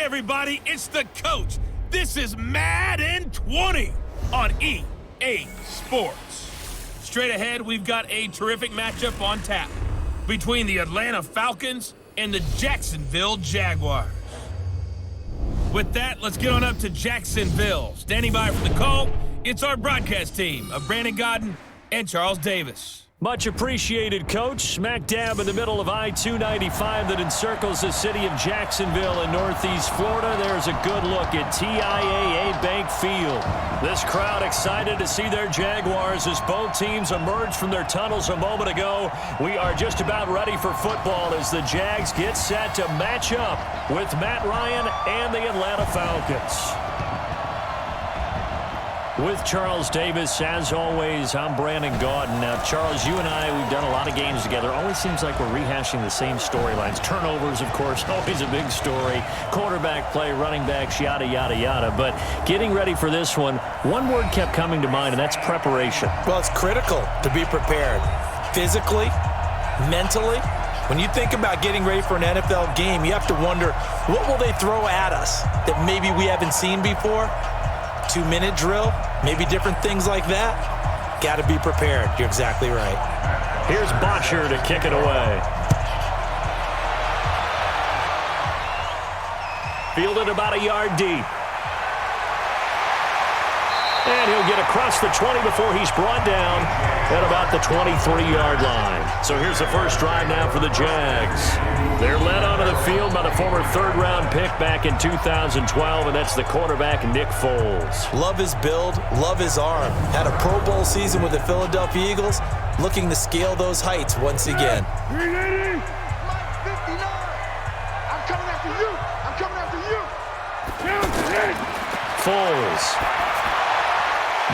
everybody, it's the coach. This is Madden 20 on EA Sports. Straight ahead, we've got a terrific matchup on tap between the Atlanta Falcons and the Jacksonville Jaguars. With that, let's get on up to Jacksonville. Standing by for the call, it's our broadcast team of Brandon Godden and Charles Davis. Much appreciated, Coach. Smack dab in the middle of I-295 that encircles the city of Jacksonville in northeast Florida. There's a good look at TIAA Bank Field. This crowd excited to see their Jaguars as both teams emerged from their tunnels a moment ago. We are just about ready for football as the Jags get set to match up with Matt Ryan and the Atlanta Falcons. With Charles Davis, as always, I'm Brandon Godden. Now, Charles, you and I, we've done a lot of games together. Always seems like we're rehashing the same storylines. Turnovers, of course, always a big story. Quarterback play, running backs, yada, yada, yada. But getting ready for this one word kept coming to mind, and that's preparation. Well, it's critical to be prepared. Physically, mentally. When you think about getting ready for an NFL game, you have to wonder, what will they throw at us that maybe we haven't seen before? 2-minute drill, maybe different things like that. Got to be prepared. You're exactly right. Here's Bosher to kick it away. Fielded about a yard deep. And he'll get across the 20 before he's brought down at about the 23-yard line. So here's the first drive now for the Jags. They're led onto the field by the former third-round pick back in 2012, and that's the quarterback, Nick Foles. Love his build, love his arm. Had a Pro Bowl season with the Philadelphia Eagles, looking to scale those heights once again. Mike 59, I'm coming after you. I'm coming after you. Foles.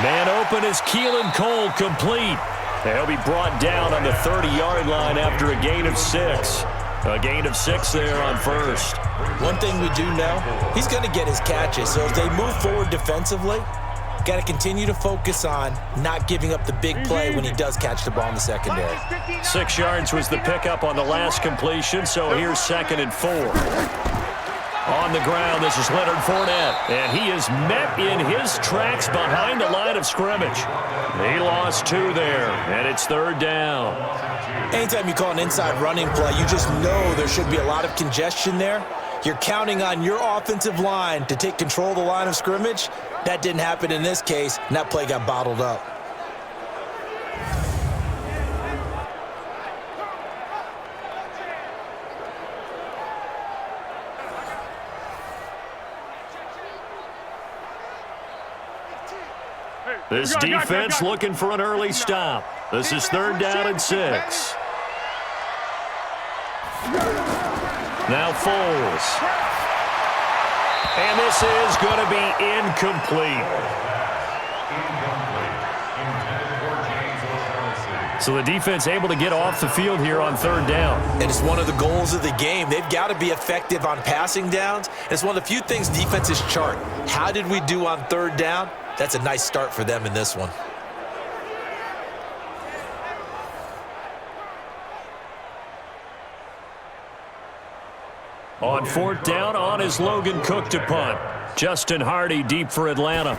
Man open is Keelan Cole complete. And he'll be brought down on the 30-yard line after a gain of 6. A gain of 6 there on first. One thing we do know, he's going to get his catches. So as they move forward defensively, got to continue to focus on not giving up the big play when he does catch the ball in the secondary. 6 yards was the pickup on the last completion, so here's 2nd and 4. On the ground, this is Leonard Fournette, and he is met in his tracks behind the line of scrimmage. He lost 2 there, and it's 3rd down. Anytime you call an inside running play, you just know there should be a lot of congestion there. You're counting on your offensive line to take control of the line of scrimmage. That didn't happen in this case, and that play got bottled up. This defense looking for an early stop. This is 3rd down and 6. Now Foles. And this is going to be incomplete. So the defense able to get off the field here on 3rd down. And it's one of the goals of the game. They've got to be effective on passing downs. It's one of the few things defenses chart. How did we do on 3rd down? That's a nice start for them in this one. On 4th down, on is Logan Cook to punt. Justin Hardy deep for Atlanta.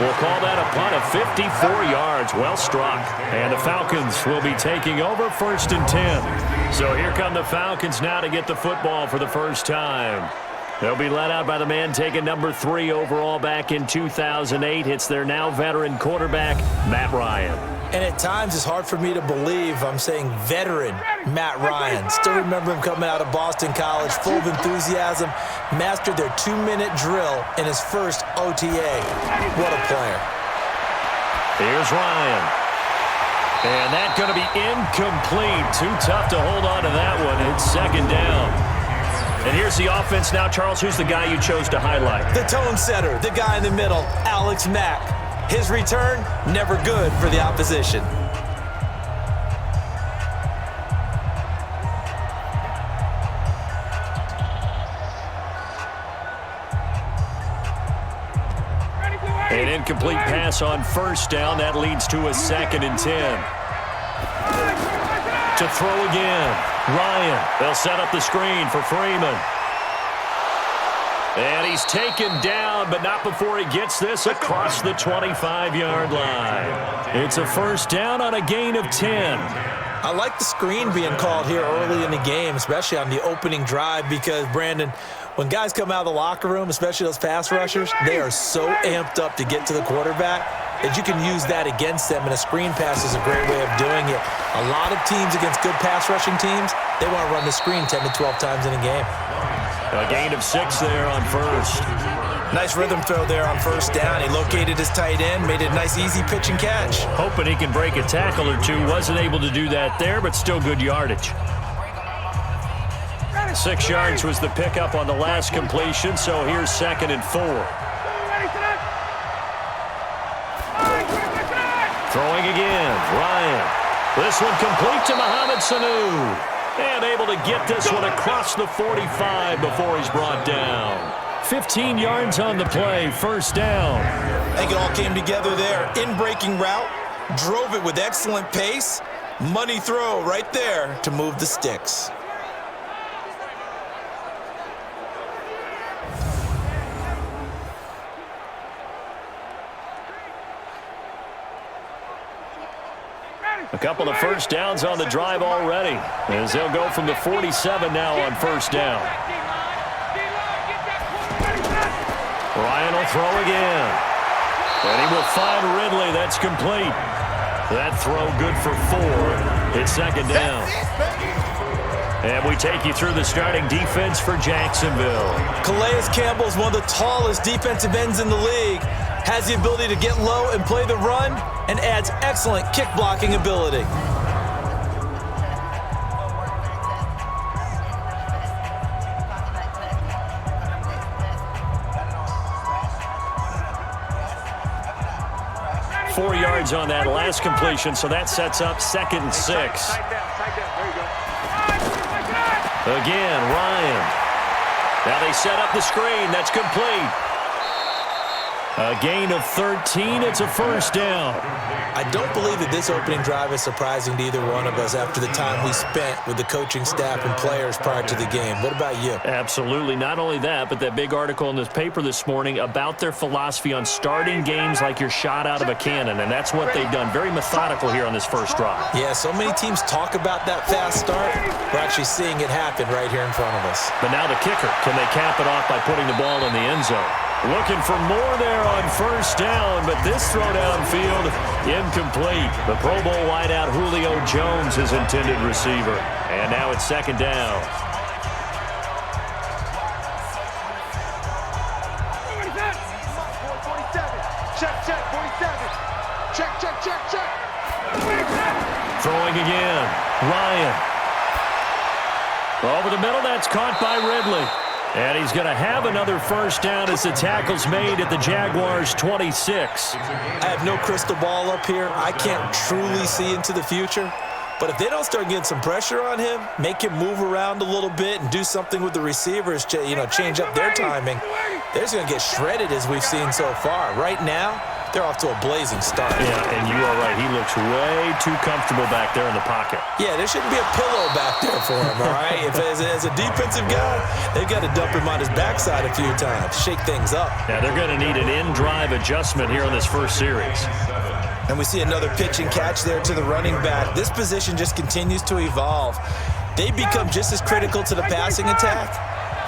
We'll call that a punt of 54 yards. Well struck. And the Falcons will be taking over 1st and 10. So here come the Falcons now to get the football for the first time. They'll be led out by the man taking number 3 overall back in 2008. It's their now veteran quarterback, Matt Ryan. And at times it's hard for me to believe I'm saying veteran Matt Ryan. Still remember him coming out of Boston College, full of enthusiasm, mastered their 2-minute drill in his first OTA. What a player. Here's Ryan. And that's going to be incomplete. Too tough to hold on to that one. It's 2nd down. And here's the offense now. Charles, who's the guy you chose to highlight? The tone setter, the guy in the middle, Alex Mack. His return, never good for the opposition. And Incomplete pass on first down. That leads to a 2nd and 10. To throw again. Ryan. They'll set up the screen for Freeman. And he's taken down, but not before he gets this across the 25-yard line. It's a first down on a gain of 10. I like the screen being called here early in the game, especially on the opening drive, because, Brandon, when guys come out of the locker room, especially those pass rushers, they are so amped up to get to the quarterback that you can use that against them, and a screen pass is a great way of doing it. A lot of teams against good pass rushing teams, they want to run the screen 10 to 12 times in a game. A gain of 6 there on first. Nice rhythm throw there on first down. He located his tight end, made it a nice easy pitch and catch. Hoping he can break a tackle or two. Wasn't able to do that there, but still good yardage. 6 yards was the pickup on the last completion, so here's 2nd and 4. Throwing again, Ryan. This one complete to Mohamed Sanu. And able to get this one across the 45 before he's brought down. 15 yards on the play, first down. I think it all came together there. In-breaking route, drove it with excellent pace. Money throw right there to move the sticks. A couple of first downs on the drive already, as they'll go from the 47 now on first down. Ryan will throw again. And he will find Ridley. That's complete. That throw good for 4. It's 2nd down. And we take you through the starting defense for Jacksonville. Calais Campbell is one of the tallest defensive ends in the league. Has the ability to get low and play the run, and adds excellent kick blocking ability. Four yards on that last completion, so that sets up 2nd and 6. Again, Ryan. Now they set up the screen. That's complete. A gain of 13. It's a first down. I don't believe that this opening drive is surprising to either one of us after the time we spent with the coaching staff and players prior to the game. What about you? Absolutely. Not only that, but that big article in this paper this morning about their philosophy on starting games like you're shot out of a cannon, and that's what they've done. Very methodical here on this first drive. Yeah, so many teams talk about that fast start. We're actually seeing it happen right here in front of us. But now the kicker. Can they cap it off by putting the ball in the end zone? Looking for more there on first down, but this throw downfield incomplete. The Pro Bowl wideout Julio Jones, his intended receiver. And now it's 2nd down. Check, 47. Check. Throwing again. Ryan. Over the middle, that's caught by Ridley. And he's going to have another first down as the tackle's made at the Jaguars' 26. I have no crystal ball up here. I can't truly see into the future. But if they don't start getting some pressure on him, make him move around a little bit and do something with the receivers, change up their timing, they're just going to get shredded as we've seen so far. Right now, they're off to a blazing start. Yeah, and you are right. He looks way too comfortable back there in the pocket. Yeah, there shouldn't be a pillow back there for him, all right? If as a defensive guy, they've got to dump him on his backside a few times, shake things up. Yeah, they're going to need an in-drive adjustment here in this first series. And we see another pitch and catch there to the running back. This position just continues to evolve. They become just as critical to the passing attack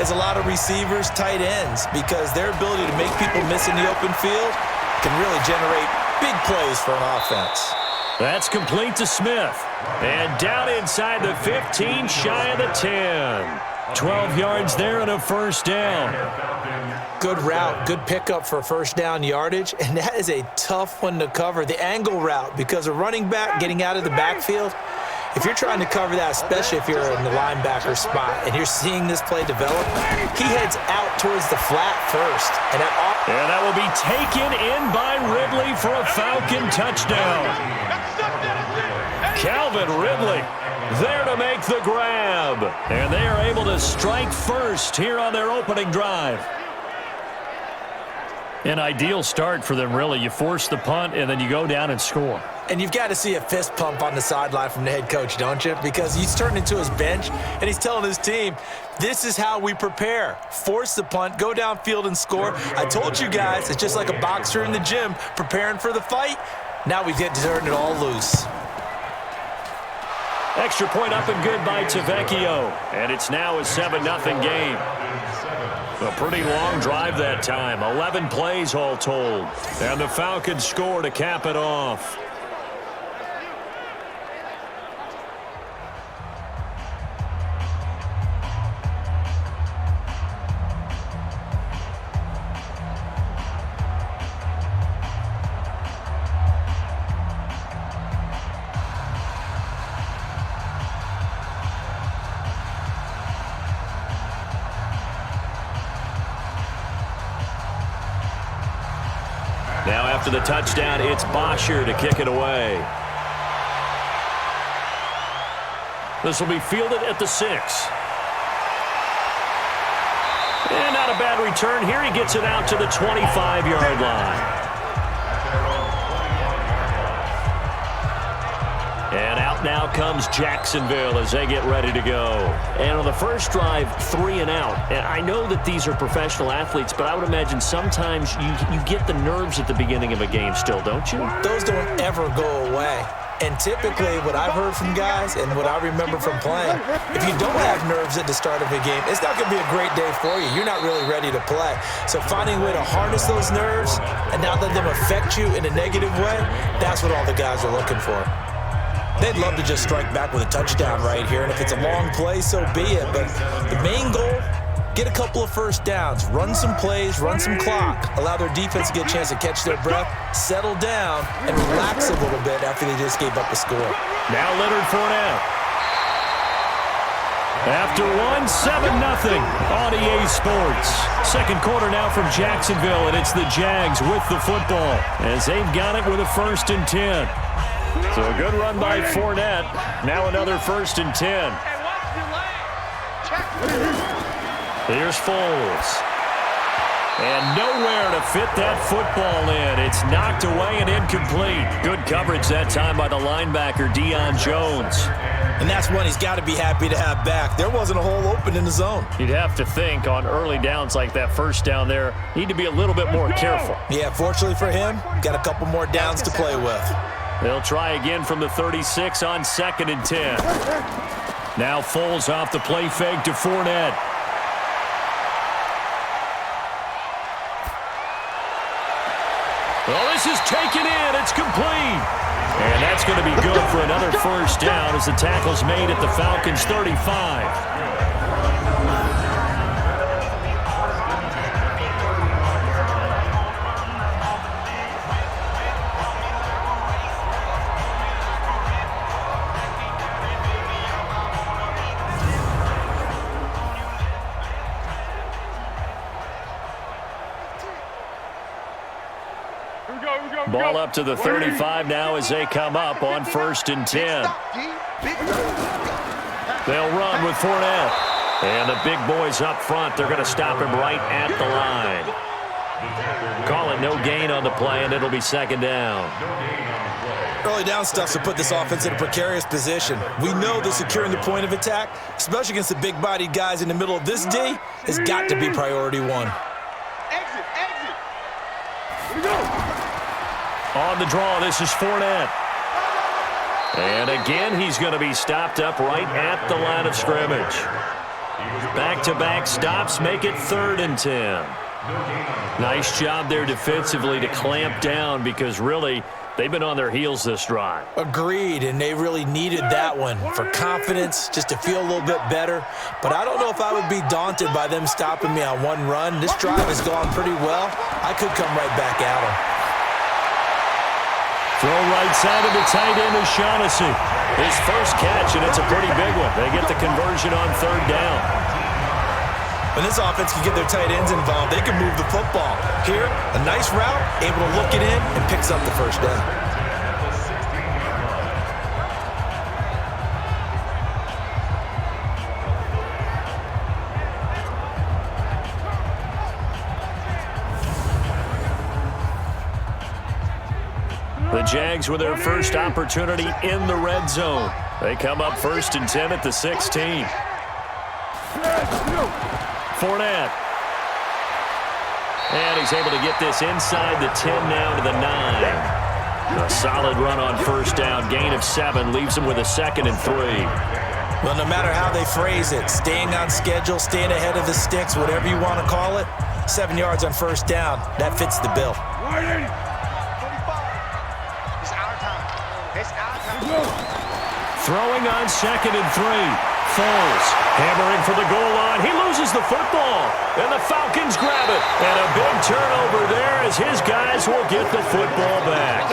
as a lot of receivers, tight ends, because their ability to make people miss in the open field can really generate big plays for an offense. That's complete to Smith. And down inside the 15, shy of the 10. 12 yards there and a first down. Good route, good pickup for first down yardage, and that is a tough one to cover. The angle route, because a running back getting out of the backfield, if you're trying to cover that, especially if you're in the linebacker spot and you're seeing this play develop, he heads out towards the flat first. And that will be taken in by Ridley for a Falcon touchdown. Calvin Ridley there to make the grab. And they are able to strike first here on their opening drive. An ideal start for them, really. You force the punt, and then you go down and score. And you've got to see a fist pump on the sideline from the head coach, don't you? Because he's turned into his bench, and he's telling his team, this is how we prepare. Force the punt, go downfield and score. I told you guys, it's just like a boxer in the gym preparing for the fight. Now we get to turn it all loose. Extra point up and good by Tavecchio. And it's now a 7-0 game. A pretty long drive that time. 11 plays all told. And the Falcons score to cap it off. Now after the touchdown, it's Bosher to kick it away. This will be fielded at the 6. And not a bad return here. He gets it out to the 25-yard line. And out now comes Jacksonville as they get ready to go. And on the first drive, 3 and out. And I know that these are professional athletes, but I would imagine sometimes you get the nerves at the beginning of a game still, don't you? Those don't ever go away. And typically, what I've heard from guys and what I remember from playing, if you don't have nerves at the start of a game, it's not going to be a great day for you. You're not really ready to play. So finding a way to harness those nerves and not let them affect you in a negative way, that's what all the guys are looking for. They'd love to just strike back with a touchdown right here, and if it's a long play, so be it. But the main goal, get a couple of first downs, run some plays, run some clock, allow their defense to get a chance to catch their breath, settle down, and relax a little bit after they just gave up a score. Now Leonard Fournette. After 7-0 on EA Sports. Second quarter now from Jacksonville, and it's the Jags with the football as they've got it with a 1st and 10. So a good run by Fournette. Now another 1st and 10. Here's Foles. And nowhere to fit that football in. It's knocked away and incomplete. Good coverage that time by the linebacker, Deion Jones. And that's one he's got to be happy to have back. There wasn't a hole open in the zone. You'd have to think on early downs like that first down there, need to be a little bit more careful. Yeah, fortunately for him, got a couple more downs to play with. They'll try again from the 36 on 2nd and 10. Now Foles off the play fake to Fournette. Well, this is taken in. It's complete. And that's going to be good for another 1st down as the tackle's made at the Falcons' 35. Ball up to the 35 now as they come up on 1st and 10. They'll run with Fournette. And the big boys up front, they're going to stop him right at the line. Call it no gain on the play, and it'll be 2nd down. Early down stuff to put this offense in a precarious position. We know that securing the point of attack, especially against the big-bodied guys in the middle of this D, has got to be priority 1. Exit! Here we go! On the draw, this is Fournette. And again, he's going to be stopped up right at the line of scrimmage. Back-to-back stops make it 3rd and 10. Nice job there defensively to clamp down because really, they've been on their heels this drive. Agreed, and they really needed that one for confidence, just to feel a little bit better. But I don't know if I would be daunted by them stopping me on one run. This drive has gone pretty well. I could come right back at them. Throw right side of the tight end is Shaughnessy. His first catch, and it's a pretty big one. They get the conversion on 3rd down. When this offense can get their tight ends involved, they can move the football. Here, a nice route, able to look it in, and picks up the 1st down. Jags with their first opportunity in the red zone. They come up 1st and 10 at the 16. Fournette. And he's able to get this inside the 10 now to the 9. A solid run on 1st down. Gain of 7 leaves him with a 2nd and 3. Well, no matter how they phrase it, staying on schedule, staying ahead of the sticks, whatever you want to call it, 7 yards on 1st down, that fits the bill. Throwing on 2nd and 3. Foles hammering for the goal line. He loses the football, and the Falcons grab it. And a big turnover there as his guys will get the football back.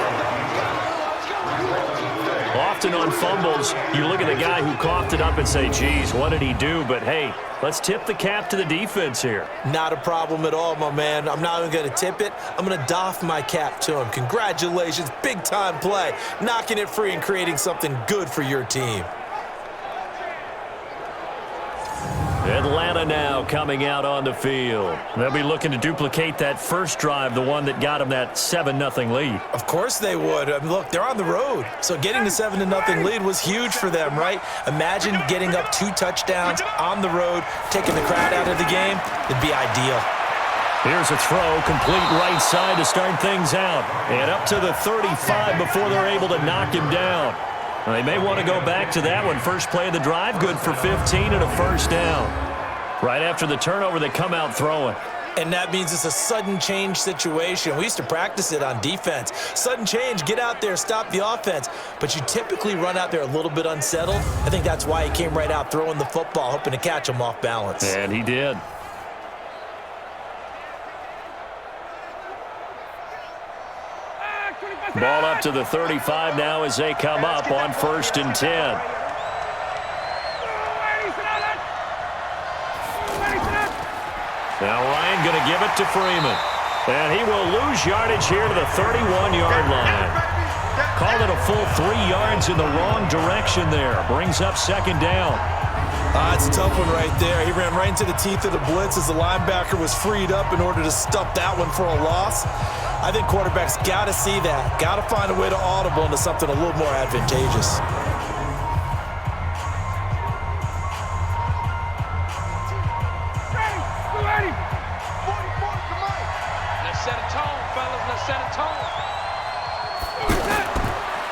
Often on fumbles, you look at the guy who coughed it up and say, geez, what did he do? But, hey, let's tip the cap to the defense here. Not a problem at all, my man. I'm not even going to tip it. I'm going to doff my cap to him. Congratulations, big-time play. Knocking it free and creating something good for your team. Atlanta now coming out on the field. They'll be looking to duplicate that first drive, the one that got them that 7-0 lead. Of course they would. I mean, look, they're on the road. So getting the 7-0 lead was huge for them, right? Imagine getting up 2 touchdowns on the road, taking the crowd out of the game. It'd be ideal. Here's a throw, complete right side to start things out. And up to the 35 before they're able to knock him down. They may want to go back to that one. First play of the drive, good for 15 and a 1st down. Right after the turnover, they come out throwing. And that means it's a sudden change situation. We used to practice it on defense. Sudden change, get out there, stop the offense. But you typically run out there a little bit unsettled. I think that's why he came right out throwing the football, hoping to catch him off balance. And he did. Ball up to the 35 now as they come up on 1st and 10. Now Ryan going to give it to Freeman. And he will lose yardage here to the 31-yard line. Called it a full 3 yards in the wrong direction there. Brings up 2nd down. It's a tough one right there. He ran right into the teeth of the blitz as the linebacker was freed up in order to stop that one for a loss. I think quarterbacks got to see that. Got to find a way to audible into something a little more advantageous. Let's set a tone, fellas. Let's set a tone.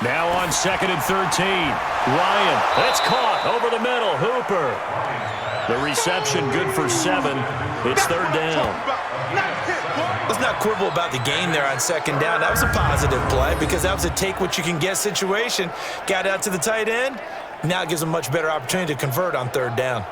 Now on 2nd and 13. Ryan, that's caught over the middle. Hooper. The reception good for 7. It's 3rd down. Let's not quibble about the gain there on 2nd down. That was a positive play because that was a take-what-you-can-get situation. Got out to the tight end. Now it gives them a much better opportunity to convert on 3rd down.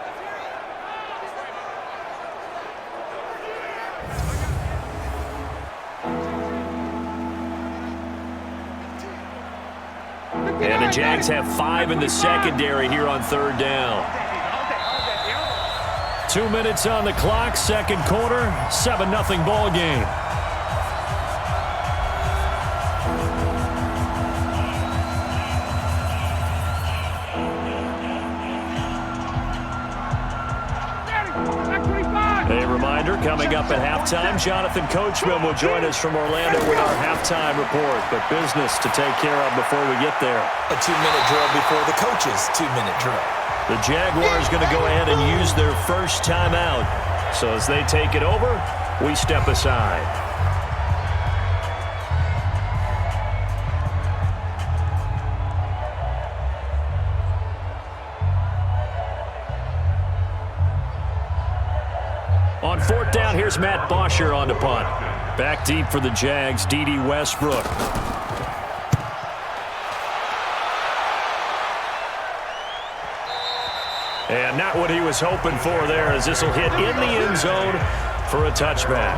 And the Jags have 5 in the secondary here on 3rd down. 2 minutes on the clock, 2nd quarter, 7-0 ball game. A reminder, coming up at halftime, Jonathan Coachman will join us from Orlando with our halftime report. But business to take care of before we get there. A 2-minute drill before the coach's 2-minute drill. The Jaguars going to go ahead and use their first timeout. So as they take it over, we step aside. On 4th down, here's Matt Bosher on the punt. Back deep for the Jags, D.D. Westbrook. And not what he was hoping for there, as this will hit in the end zone for a touchback.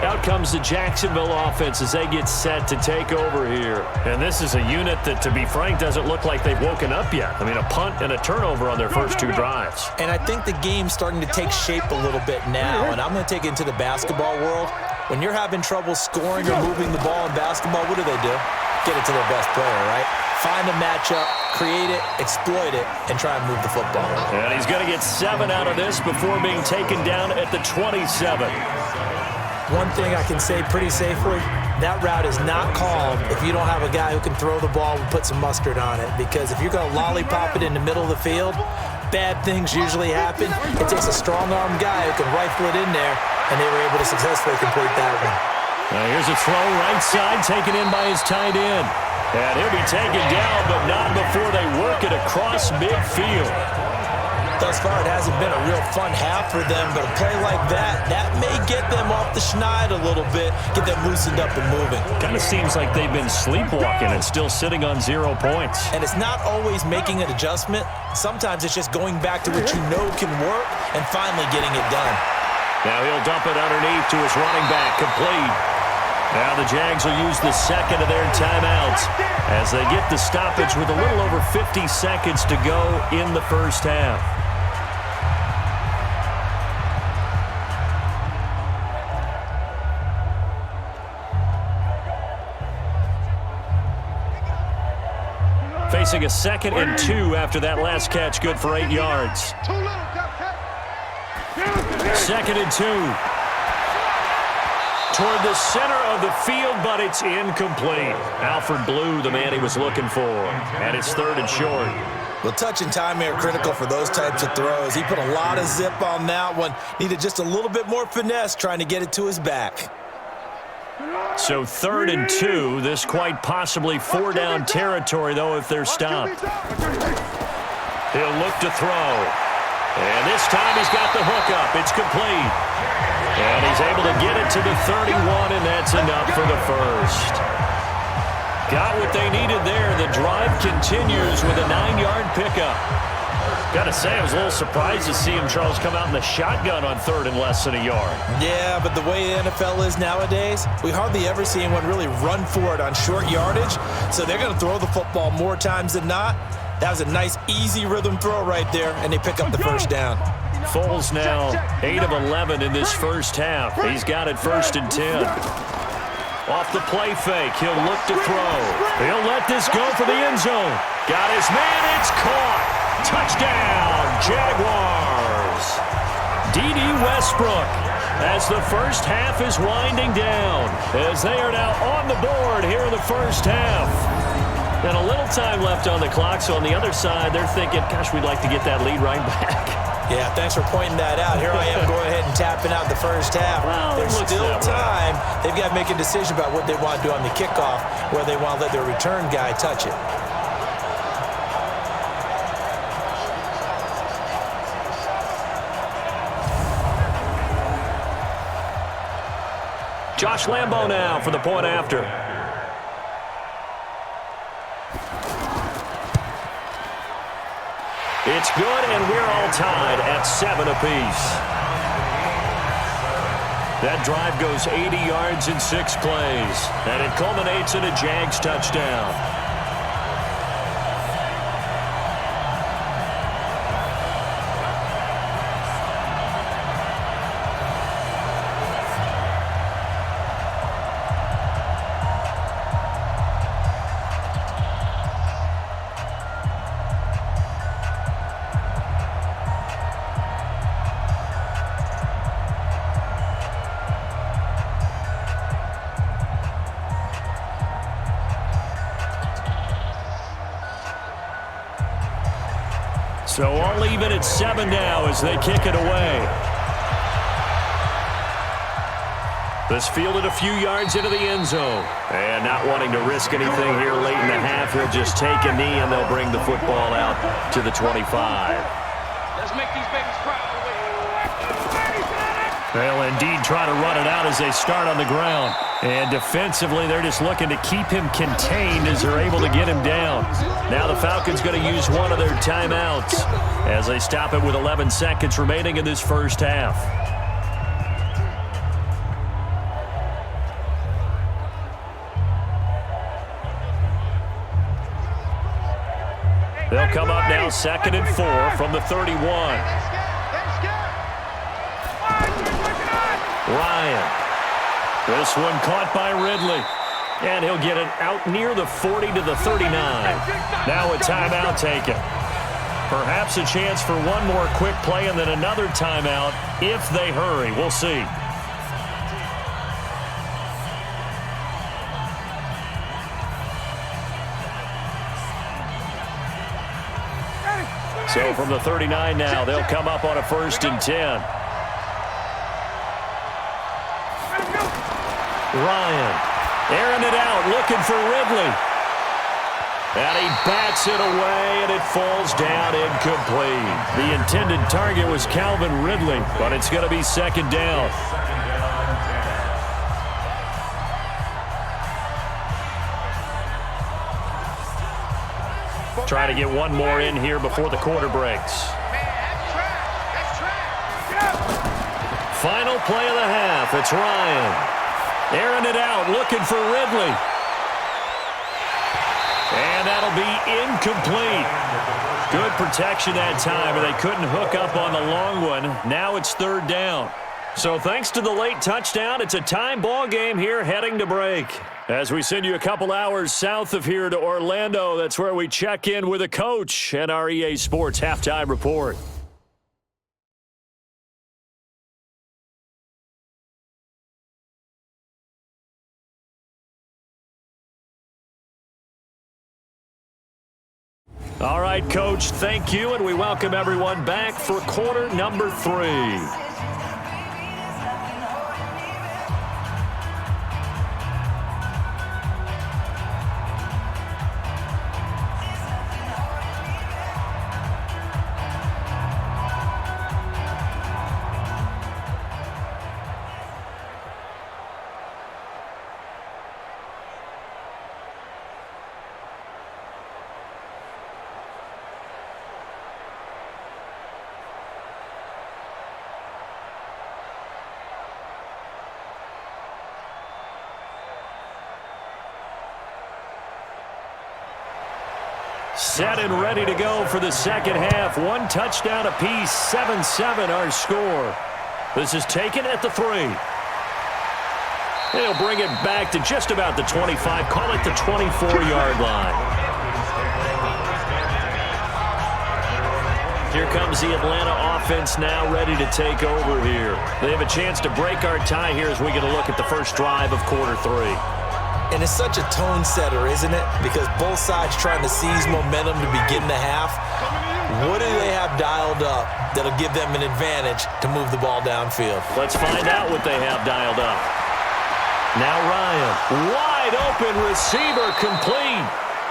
Out comes the Jacksonville offense as they get set to take over here. And this is a unit that, to be frank, doesn't look like they've woken up yet. I mean, a punt and a turnover on their first 2 drives. And I think the game's starting to take shape a little bit now. And I'm going to take it into the basketball world. When you're having trouble scoring or moving the ball in basketball, what do? Get it to their best player, right? Find a matchup, create it, exploit it, and try and move the football. And he's going to get 7 out of this before being taken down at the 27. One thing I can say pretty safely, that route is not called if you don't have a guy who can throw the ball and put some mustard on it. Because if you're going to lollipop it in the middle of the field, bad things usually happen. It takes a strong-arm guy who can rifle it in there, and they were able to successfully complete that one. Now here's a throw right side, taken in by his tight end. And he'll be taken down, but not before they work it across midfield. Thus far, it hasn't been a real fun half for them, but a play like that may get them off the schneid a little bit, get them loosened up and moving. Kind of seems like they've been sleepwalking and still sitting on 0 points. And it's not always making an adjustment. Sometimes it's just going back to what you know can work and finally getting it done. Now he'll dump it underneath to his running back, complete. Now the Jags will use the second of their timeouts as they get the stoppage with a little over 50 seconds to go in the first half. Facing a 2nd and 2 after that last catch, good for 8 yards. 2nd and 2. Toward the center of the field, but it's incomplete. Alfred Blue, the man he was looking for. And it's 3rd and short. Well, touch and time are critical for those types of throws. He put a lot of zip on that one. Needed just a little bit more finesse trying to get it to his back. So 3rd and 2. This quite possibly 4-down territory, though, if they're stopped. He'll look to throw. And this time he's got the hook up. It's complete. And he's able to get it to the 31, and that's enough for the first. Got what they needed there. The drive continues with a 9-yard pickup. Got to say, I was a little surprised to see him, Charles, come out in the shotgun on 3rd and less than a yard. Yeah, but the way the NFL is nowadays, we hardly ever see anyone really run for it on short yardage. So they're going to throw the football more times than not. That was a nice, easy rhythm throw right there, and they pick up the first down. Foles now 8 of 11 in this first half. He's got it 1st and 10. Off the play fake, he'll look to throw. He'll let this go for the end zone. Got his man, it's caught. Touchdown, Jaguars. D.D. Westbrook as the first half is winding down, as they are now on the board here in the first half. And a little time left on the clock, so on the other side, they're thinking, gosh, we'd like to get that lead right back. Yeah, thanks for pointing that out. Here I am going ahead and tapping out the first half. Well, there's still time. They've got to make a decision about what they want to do on the kickoff, whether they want to let their return guy touch it. Josh Lambo now for the point after. It's good, and we're all tied at 7 apiece. That drive goes 80 yards in 6 plays, and it culminates in a Jags touchdown. So all even at 7 now as they kick it away. This fielded a few yards into the end zone. And not wanting to risk anything here late in the half, he'll just take a knee and they'll bring the football out to the 25. Let's make these babies proud. They'll indeed try to run it out as they start on the ground. And defensively, they're just looking to keep him contained as they're able to get him down. Now the Falcons going to use one of their timeouts as they stop it with 11 seconds remaining in this first half. They'll come up now 2nd and 4 from the 31. Ryan. This one caught by Ridley. And he'll get it out near the 40 to the 39. Now a timeout taken. Perhaps a chance for one more quick play and then another timeout if they hurry. We'll see. So from the 39 now, they'll come up on a 1st and 10. Ryan airing it out, looking for Ridley. And he bats it away, and it falls down incomplete. The intended target was Calvin Ridley, but it's going to be 2nd down. Try to get one more in here before the quarter breaks. Final play of the half. It's Ryan. Airing it out, looking for Ridley. And that'll be incomplete. Good protection that time, and they couldn't hook up on the long one. Now it's 3rd down. So thanks to the late touchdown, it's a time ball game here heading to break. As we send you a couple hours south of here to Orlando, that's where we check in with a coach and our EA Sports Halftime Report. All right, Coach, thank you, and we welcome everyone back for quarter number 3. Set and ready to go for the second half. 1 touchdown apiece, 7-7 our score. This is taken at the 3. They'll bring it back to just about the 25. Call it the 24-yard line. Here comes the Atlanta offense now ready to take over here. They have a chance to break our tie here as we get a look at the first drive of quarter 3. And it's such a tone setter, isn't it? Because both sides trying to seize momentum to begin the half. What do they have dialed up that'll give them an advantage to move the ball downfield? Let's find out what they have dialed up. Now Ryan, wide open receiver, complete.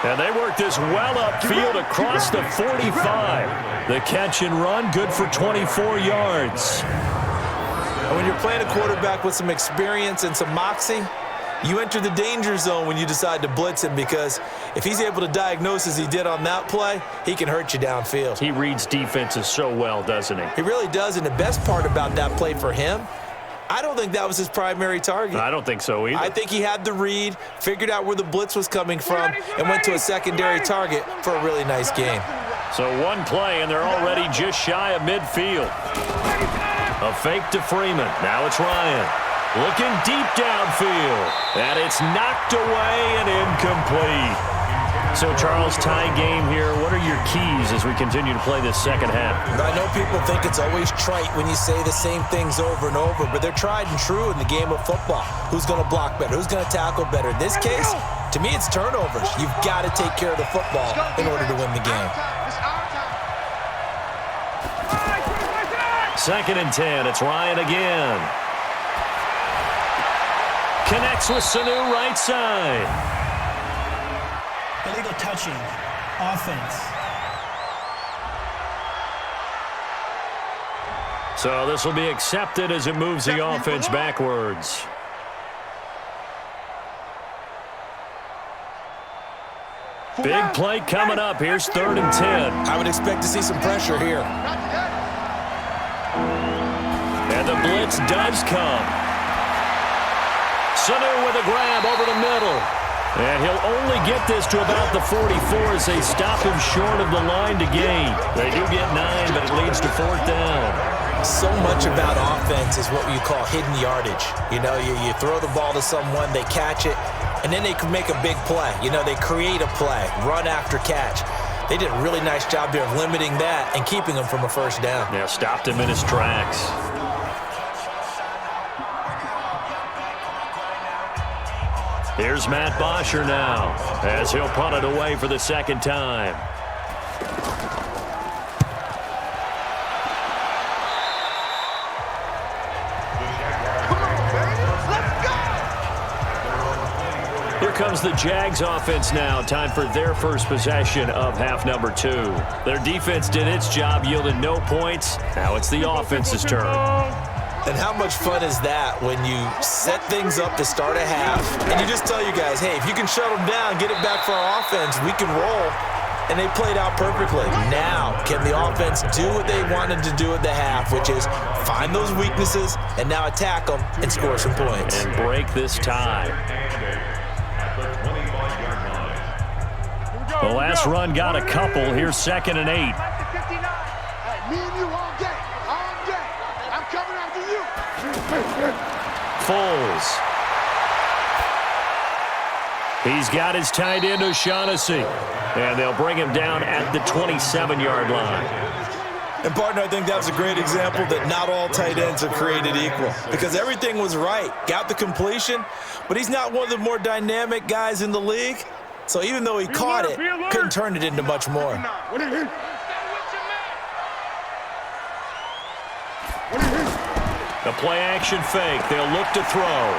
And they work this well upfield across the 45. The catch and run, good for 24 yards. And when you're playing a quarterback with some experience and some moxie, you enter the danger zone when you decide to blitz him, because if he's able to diagnose as he did on that play, he can hurt you downfield. He reads defenses so well, doesn't he? He really does, and the best part about that play for him, I don't think that was his primary target. I don't think so either. I think he had the read, figured out where the blitz was coming from, and went to a secondary target for a really nice game. So one play, and they're already just shy of midfield. A fake to Freeman. Now it's Ryan. Looking deep downfield, and it's knocked away and incomplete. So, Charles, tie game here. What are your keys as we continue to play this second half? I know people think it's always trite when you say the same things over and over, but they're tried and true in the game of football. Who's going to block better? Who's going to tackle better? In this case, to me, it's turnovers. You've got to take care of the football in order to win the game. 2nd and 10. It's Ryan again. Connects with Sanu right side. Illegal touching. Offense. So this will be accepted as it moves the offense backwards. Big play coming up. Here's 3rd and 10. I would expect to see some pressure here. And the blitz does come. Sanu with a grab over the middle. And he'll only get this to about the 44 as they stop him short of the line to gain. They do get 9, but it leads to 4th down. So much about offense is what you call hidden yardage. You know, you throw the ball to someone, they catch it, and then they can make a big play. You know, they create a play, run after catch. They did a really nice job there of limiting that and keeping him from a 1st down. Yeah, stopped him in his tracks. Here's Matt Bosher now, as he'll punt it away for the 2nd time. comes the Jags offense now. Time for their first possession of half number 2. Their defense did its job, yielded no points. Now it's the offense's turn. And how much fun is that when you set things up to start a half and you just tell you guys, hey, if you can shut them down, get it back for our offense, we can roll. And they played out perfectly. Now, can the offense do what they wanted to do at the half, which is find those weaknesses and now attack them and score some points. And break this tie. The last run got a couple. Here's 2nd and 8. Hey, me and you all day. All day. I'm coming after you. Foles. He's got his tight end, O'Shaughnessy. And they'll bring him down at the 27-yard line. And, partner, I think that was a great example that not all tight ends are created equal because everything was right. Got the completion, but he's not one of the more dynamic guys in the league. So even though he caught it, couldn't turn it into much more. The play-action fake. They'll look to throw.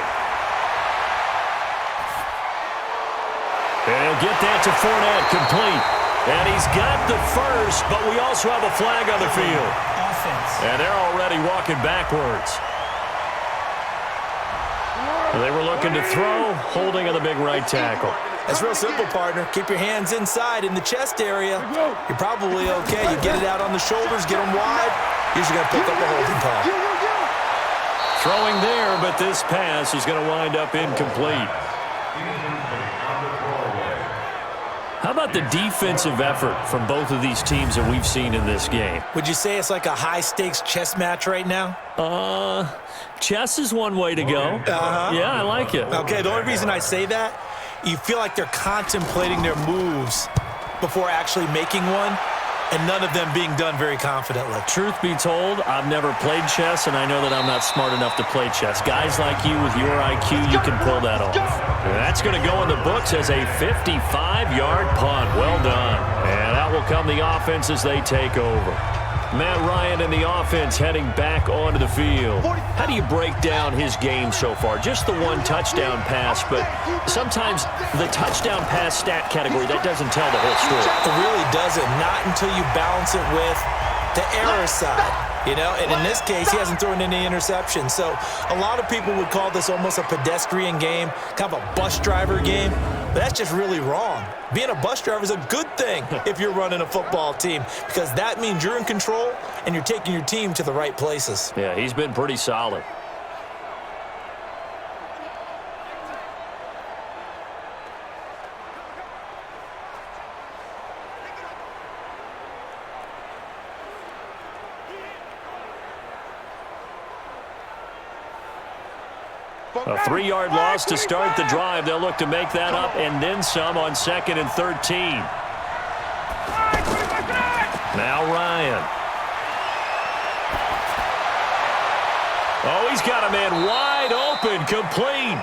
And he'll get that to Fournette, complete. And he's got the first, but we also have a flag on the field. Offense. And they're already walking backwards. They were looking to throw, holding on the big right tackle. That's real simple, partner. Keep your hands inside in the chest area. You're probably okay. You get it out on the shoulders, get them wide. Usually going to pick up a holding call. Throwing there, but this pass is going to wind up incomplete. How about the defensive effort from both of these teams that we've seen in this game? Would you say it's like a high-stakes chess match right now? Chess is one way to go. Yeah, I like it. Okay, the only reason I say that, you feel like they're contemplating their moves before actually making one, and none of them being done very confidently. Truth be told, I've never played chess, and I know that I'm not smart enough to play chess. Guys like you with your IQ, you can pull that off. And that's going to go in the books as a 55-yard punt. Well done. And out will come the offense as they take over. Matt Ryan and the offense heading back onto the field. How do you break down his game so far? Just the one touchdown pass, but sometimes the touchdown pass stat category, that doesn't tell the whole story. It really doesn't. Not until you balance it with the error side. You know, and in this case, he hasn't thrown any interceptions. So a lot of people would call this almost a pedestrian game, kind of a bus driver game. But that's just really wrong. Being a bus driver is a good thing if you're running a football team because that means you're in control and you're taking your team to the right places. Yeah, he's been pretty solid. A 3-yard loss to start the drive. They'll look to make that up and then some on 2nd and 13. Now Ryan. Oh, he's got a man wide open, complete.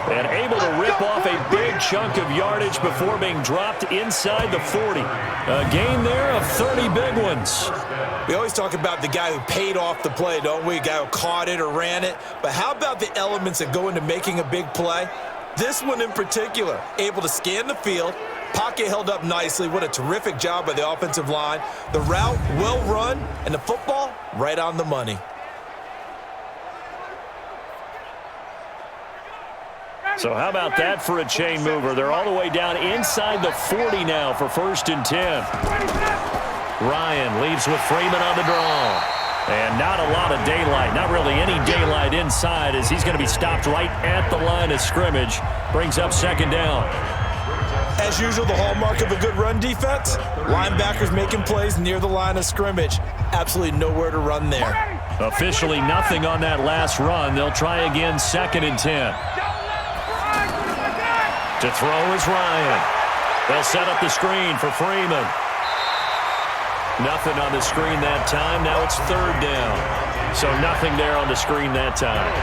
And able to rip off a big chunk of yardage before being dropped inside the 40. A gain there of 30 big ones. We always talk about the guy who paid off the play, don't we? A guy who caught it or ran it. But how about the elements that go into making a big play? This one in particular, able to scan the field, pocket held up nicely. What a terrific job by the offensive line. The route well run, and the football right on the money. So how about that for a chain mover? They're all the way down inside the 40 now for 1st and 10. Ryan leaves with Freeman on the draw. And not a lot of daylight, not really any daylight inside as he's going to be stopped right at the line of scrimmage. Brings up 2nd down. As usual, the hallmark of a good run defense, linebackers making plays near the line of scrimmage. Absolutely nowhere to run there. Officially nothing on that last run. They'll try again 2nd and 10. To throw is Ryan. They'll set up the screen for Freeman. Nothing on the screen that time. Now it's 3rd down. So nothing there on the screen that time.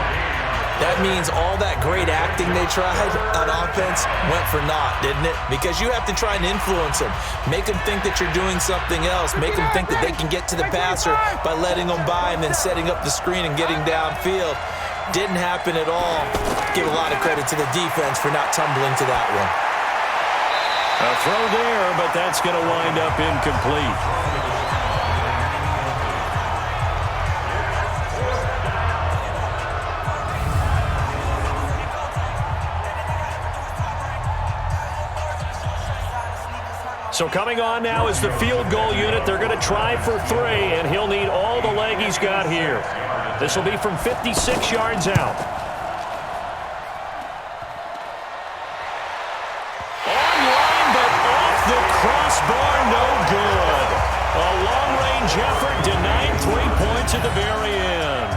That means all that great acting they tried on offense went for naught, didn't it? Because you have to try and influence them. Make them think that you're doing something else. Make them think that they can get to the passer by letting them by and then setting up the screen and getting downfield. Didn't happen at all. Give a lot of credit to the defense for not tumbling to that one. A throw there, but that's going to wind up incomplete. So coming on now is the field goal unit. They're going to try for 3, and he'll need all the leg he's got here. This will be from 56 yards out. Online, but off the crossbar, no good. A long-range effort denied 3 points at the very end.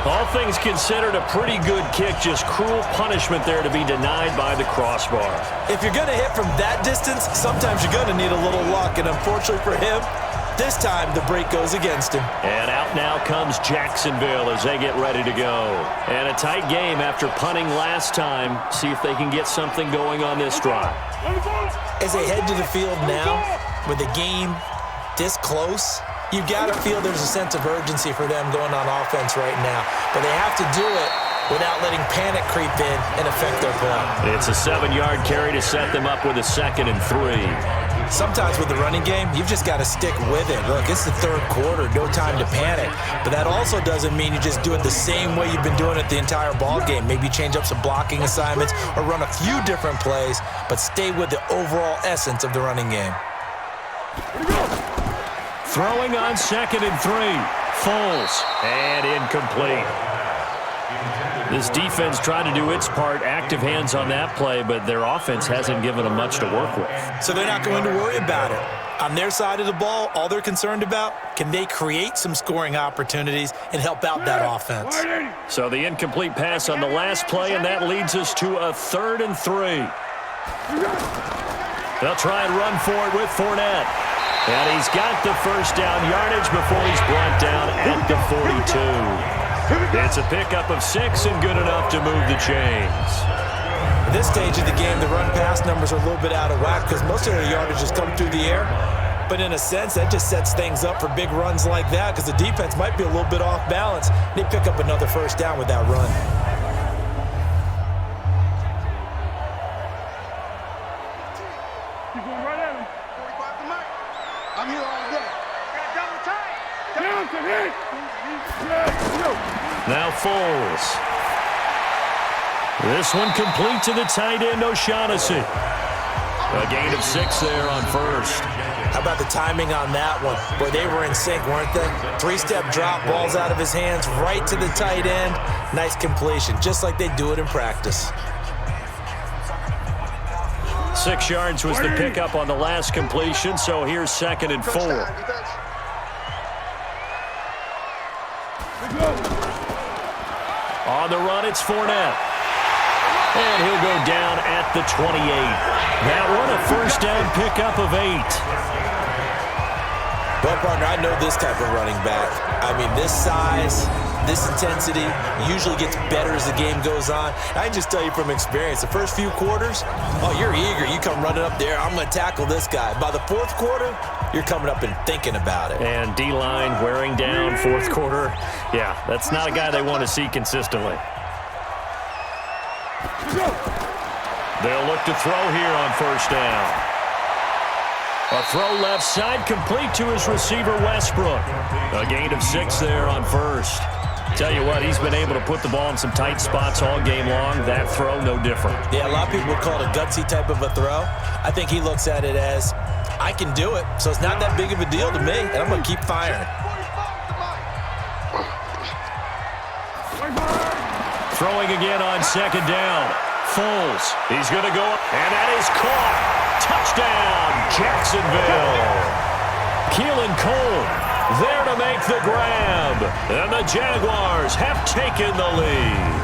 All things considered, a pretty good kick, just cruel punishment there to be denied by the crossbar. If you're going to hit from that distance, sometimes you're going to need a little luck, and unfortunately for him, this time the break goes against him. And out now comes Jacksonville as they get ready to go. And a tight game after punting last time. See if they can get something going on this drive. As they head to the field now, with the game this close, you got to feel there's a sense of urgency for them going on offense right now. But they have to do it without letting panic creep in and affect their play. It's a 7-yard carry to set them up with a 2nd and 3. Sometimes with the running game, you've just got to stick with it. Look, it's the 3rd quarter, no time to panic. But that also doesn't mean you just do it the same way you've been doing it the entire ball game. Maybe change up some blocking assignments or run a few different plays, but stay with the overall essence of the running game. Throwing on 2nd and 3. Foles, and incomplete. This defense tried to do its part, active hands on that play, but their offense hasn't given them much to work with. So they're not going to worry about it. On their side of the ball, all they're concerned about, can they create some scoring opportunities and help out that offense? So the incomplete pass on the last play, and that leads us to a 3rd and 3. They'll try and run for it with Fournette. And he's got the first down yardage before he's brought down at the 42. It's a pickup of 6 and good enough to move the chains. At this stage of the game, the run-pass numbers are a little bit out of whack because most of their yardage has come through the air. But in a sense, that just sets things up for big runs like that because the defense might be a little bit off balance. They pick up another first down with that run. You're going right at him. 45 to Mike. I'm here all day. Got double time. Down to hit. Now Foles. This one complete to the tight end, O'Shaughnessy. A gain of 6 there on first. How about the timing on that one? Boy, they were in sync, weren't they? 3-step drop, balls out of his hands, right to the tight end. Nice completion, just like they do it in practice. 6 yards was the pickup on the last completion, so here's 2nd and 4. On the run, it's Fournette. And he'll go down at the 28. That one, a first down pickup of 8. Well, partner, I know this type of running back. I mean, this size, this intensity usually gets better as the game goes on. I can just tell you from experience, the first few quarters, oh, you're eager. You come running up there, I'm going to tackle this guy. By the 4th quarter, you're coming up and thinking about it. And D-line wearing down 4th quarter. Yeah, that's not a guy they want to see consistently. They'll look to throw here on first down. A throw left side complete to his receiver, Westbrook. A gain of 6 there on first. Tell you what, he's been able to put the ball in some tight spots all game long. That throw, no different. Yeah, a lot of people would call it a gutsy type of a throw. I think he looks at it as, I can do it, so it's not that big of a deal to me, and I'm going to keep firing. Throwing again on 2nd down. Foles, he's going to go, and that is caught. Touchdown, Jacksonville. Keelan Cole there to make the grab. And the Jaguars have taken the lead.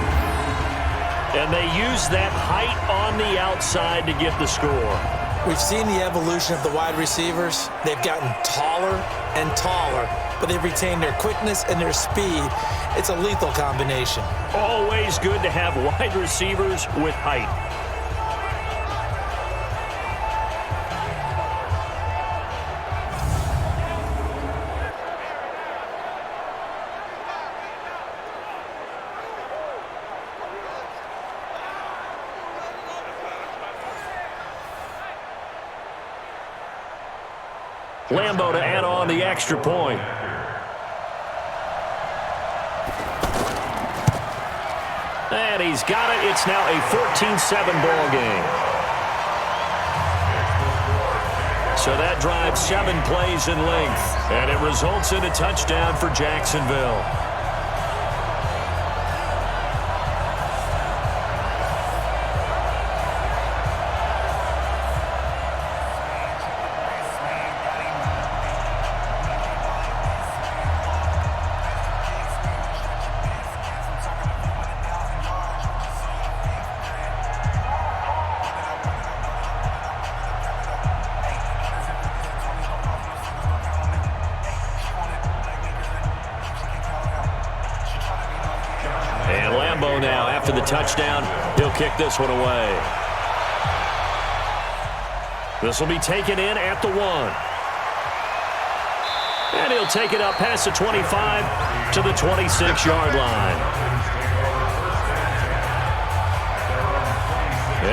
And they use that height on the outside to get the score. We've seen the evolution of the wide receivers. They've gotten taller and taller, but they've retained their quickness and their speed. It's a lethal combination. Always good to have wide receivers with height. Lambeau to add on the extra point. And he's got it. It's now a 14-7 ball game. So that drives 7 plays in length, and it results in a touchdown for Jacksonville. Now, after the touchdown, he'll kick this one away. This will be taken in at the 1. And he'll take it up past the 25 to the 26-yard line.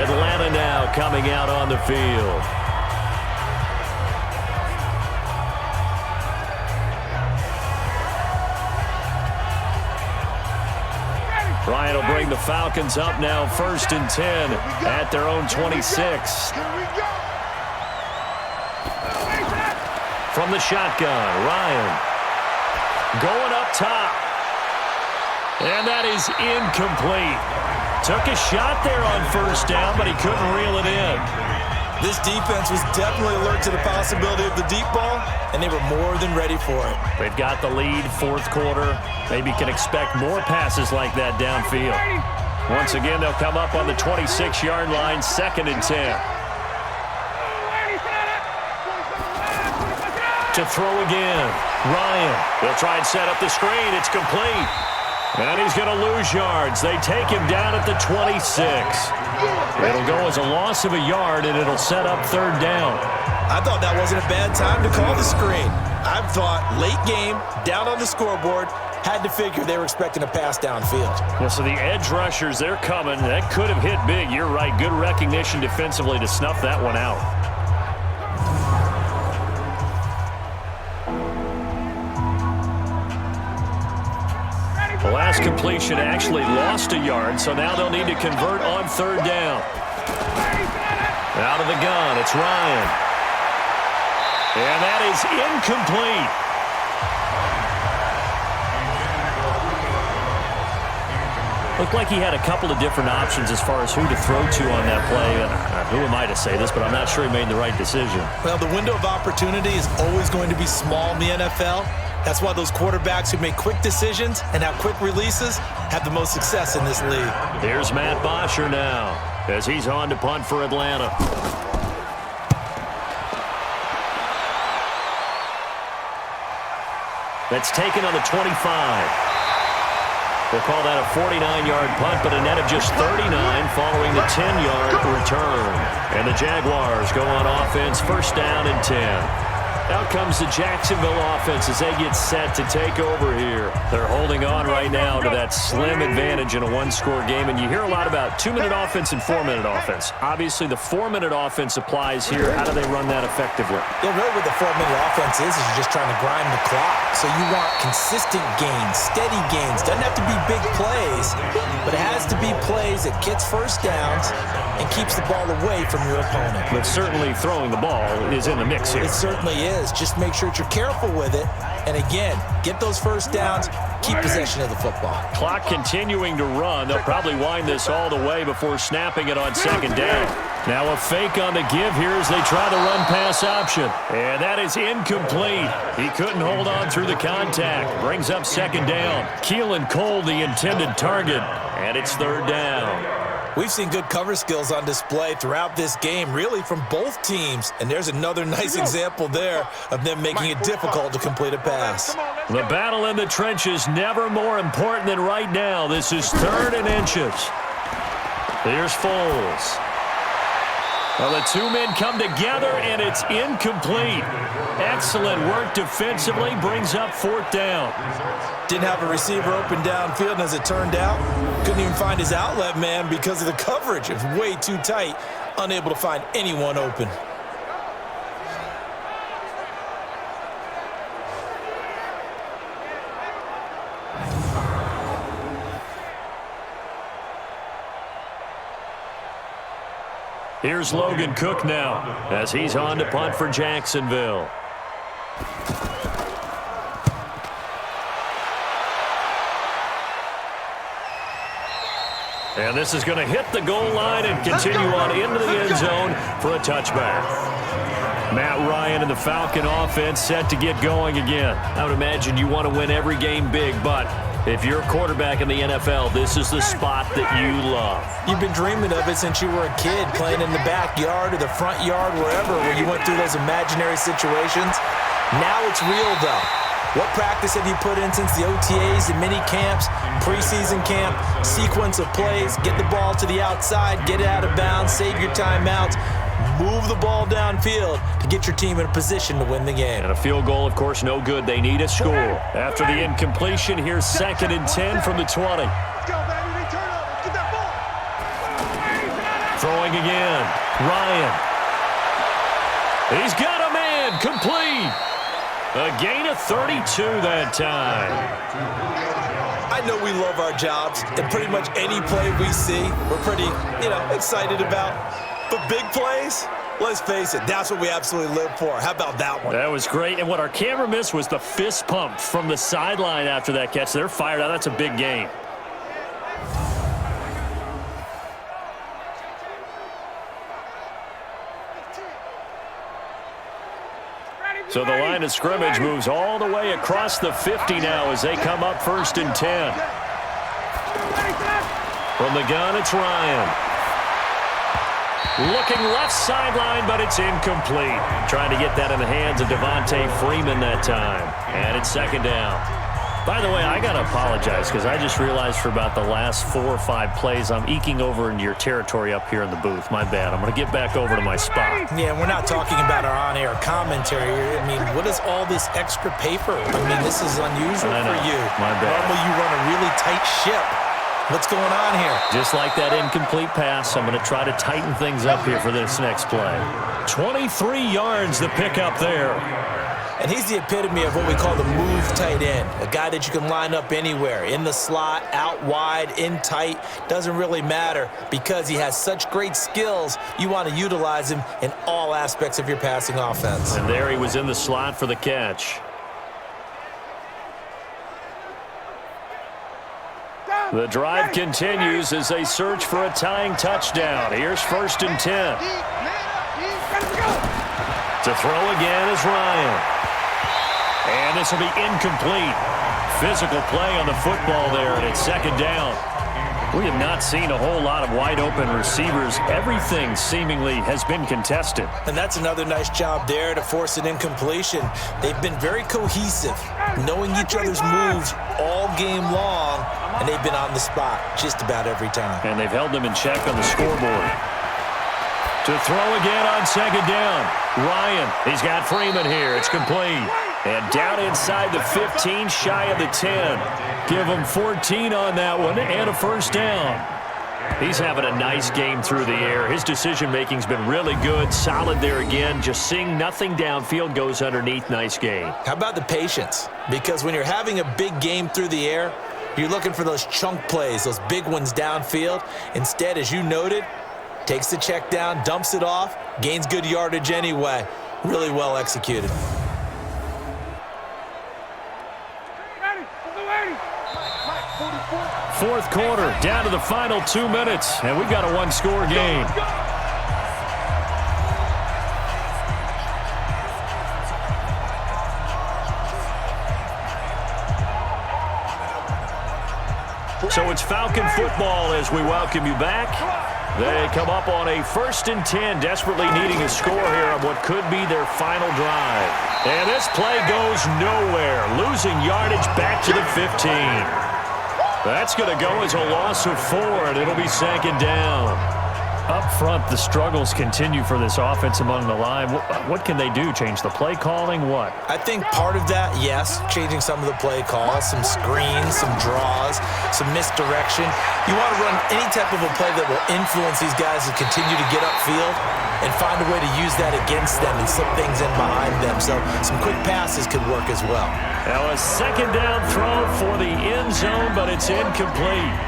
Atlanta now coming out on the field. Ryan will bring the Falcons up now, 1st and 10 at their own 26. From the shotgun, Ryan going up top. And that is incomplete. Took a shot there on 1st down, but he couldn't reel it in. This defense was definitely alert to the possibility of the deep ball, and they were more than ready for it. They've got the lead, 4th quarter. Maybe can expect more passes like that downfield. Once again, they'll come up on the 26-yard line, 2nd and 10. To throw again, Ryan. They'll try and set up the screen. It's complete. And he's going to lose yards. They take him down at the 26. It'll go as a loss of a yard, and it'll set up 3rd down. I thought that wasn't a bad time to call the screen. I thought late game, down on the scoreboard, had to figure they were expecting a pass downfield. Well, so the edge rushers, they're coming. That could have hit big. You're right. Good recognition defensively to snuff that one out. The last completion actually lost a yard, so now they'll need to convert on 3rd down. Out of the gun, it's Ryan. And that is incomplete. Looked like he had a couple of different options as far as who to throw to on that play. Who am I to say this, but I'm not sure he made the right decision. Well, the window of opportunity is always going to be small in the NFL. That's why those quarterbacks who make quick decisions and have quick releases have the most success in this league. Here's Matt Bosher now as he's on to punt for Atlanta. That's taken on the 25. We'll call that a 49-yard punt, but a net of just 39 following the 10-yard return. And the Jaguars go on offense, 1st down and 10. Out comes the Jacksonville offense as they get set to take over here. They're holding on right now to that slim advantage in a 1-score game, and you hear a lot about 2-minute offense and 4-minute offense. Obviously, the 4-minute offense applies here. How do they run that effectively? Yeah, really what the 4-minute offense is you're just trying to grind the clock. So you want consistent gains, steady gains. Doesn't have to be big plays, but it has to be plays that gets 1st downs and keeps the ball away from your opponent. But certainly throwing the ball is in the mix here. It certainly is. Just make sure that you're careful with it. And again, get those 1st downs, keep possession of the football. Clock continuing to run. They'll probably wind this all the way before snapping it on 2nd down. Now a fake on the give here as they try the run-pass option. And that is incomplete. He couldn't hold on through the contact. Brings up 2nd down. Keelan Cole, the intended target. And it's 3rd down. We've seen good cover skills on display throughout this game, really from both teams. And there's another nice example there of them making it difficult to complete a pass. The battle in the trenches never more important than right now. This is 3rd and inches. Here's Foles. Well, the 2 men come together, and it's incomplete. Excellent work defensively, brings up 4th down. Didn't have a receiver open downfield, and as it turned out, couldn't even find his outlet man because of the coverage. It was way too tight, unable to find anyone open. Here's Logan Cook now as he's on to punt for Jacksonville. And this is going to hit the goal line and continue on into the end zone for a touchback. Matt Ryan and the Falcon offense set to get going again. I would imagine you want to win every game big, but if you're a quarterback in the NFL, this is the spot that you love. You've been dreaming of it since you were a kid, playing in the backyard or the front yard, wherever, where you went through those imaginary situations. Now it's real, though. What practice have you put in since the OTAs, the mini camps, preseason camp, sequence of plays, get the ball to the outside, get it out of bounds, save your timeouts, move the ball downfield to get your team in a position to win the game. And a field goal, of course, no good. They need a score. After the incompletion, here's 2nd and 10 from the 20. Let's go, baby. They turn over. Get that ball. Throwing again. Ryan. He's got a man. Complete. A gain of 32 that time. I know we love our jobs, and pretty much any play we see, we're pretty, excited about. But big plays, let's face it, that's what we absolutely live for. How about that one? That was great, and what our camera missed was the fist pump from the sideline after that catch. They're fired out. That's a big game. So the line of scrimmage moves all the way across the 50 now as they come up 1st and 10. From the gun, it's Ryan. Looking left sideline, but it's incomplete. Trying to get that in the hands of Devontae Freeman that time. And it's 2nd down. By the way, I got to apologize because I just realized for about the last 4 or 5 plays, I'm eking over into your territory up here in the booth. My bad. I'm going to get back over to my spot. Yeah, we're not talking about our on-air commentary. I mean, what is all this extra paper? I mean, this is unusual for you. My bad. Normally you run a really tight ship. What's going on here? Just like that incomplete pass, I'm going to try to tighten things up here for this next play. 23 yards the pickup there. And he's the epitome of what we call the move tight end, a guy that you can line up anywhere, in the slot, out wide, in tight, doesn't really matter because he has such great skills. You want to utilize him in all aspects of your passing offense. And there he was in the slot for the catch. The drive continues as they search for a tying touchdown. Here's 1st and 10. To throw again is Ryan. And this will be incomplete. Physical play on the football there, and it's 2nd down. We have not seen a whole lot of wide-open receivers. Everything seemingly has been contested. And that's another nice job there to force an incompletion. They've been very cohesive, knowing each other's moves all game long, and they've been on the spot just about every time. And they've held them in check on the scoreboard. To throw again on 2nd down. Ryan, he's got Freeman here. It's complete. And down inside the 15, shy of the 10. Give him 14 on that one and a 1st down. He's having a nice game through the air. His decision-making's been really good. Solid there again. Just seeing nothing downfield goes underneath. Nice game. How about the patience? Because when you're having a big game through the air, you're looking for those chunk plays, those big ones downfield. Instead, as you noted, takes the check down, dumps it off, gains good yardage anyway. Really well executed. Fourth quarter, down to the final 2 minutes, and we've got a 1-score game. So it's Falcon football as we welcome you back. They come up on a 1st and 10, desperately needing a score here on what could be their final drive. And this play goes nowhere, losing yardage back to the 15. That's going to go as a loss of 4, and it'll be 2nd down. Up front, the struggles continue for this offense among the line. What can they do? Change the play calling? What? I think part of that, yes, changing some of the play calls, some screens, some draws, some misdirection. You want to run any type of a play that will influence these guys to continue to get upfield and find a way to use that against them and slip things in behind them. So some quick passes could work as well. Now a 2nd down throw for the end zone, but it's incomplete.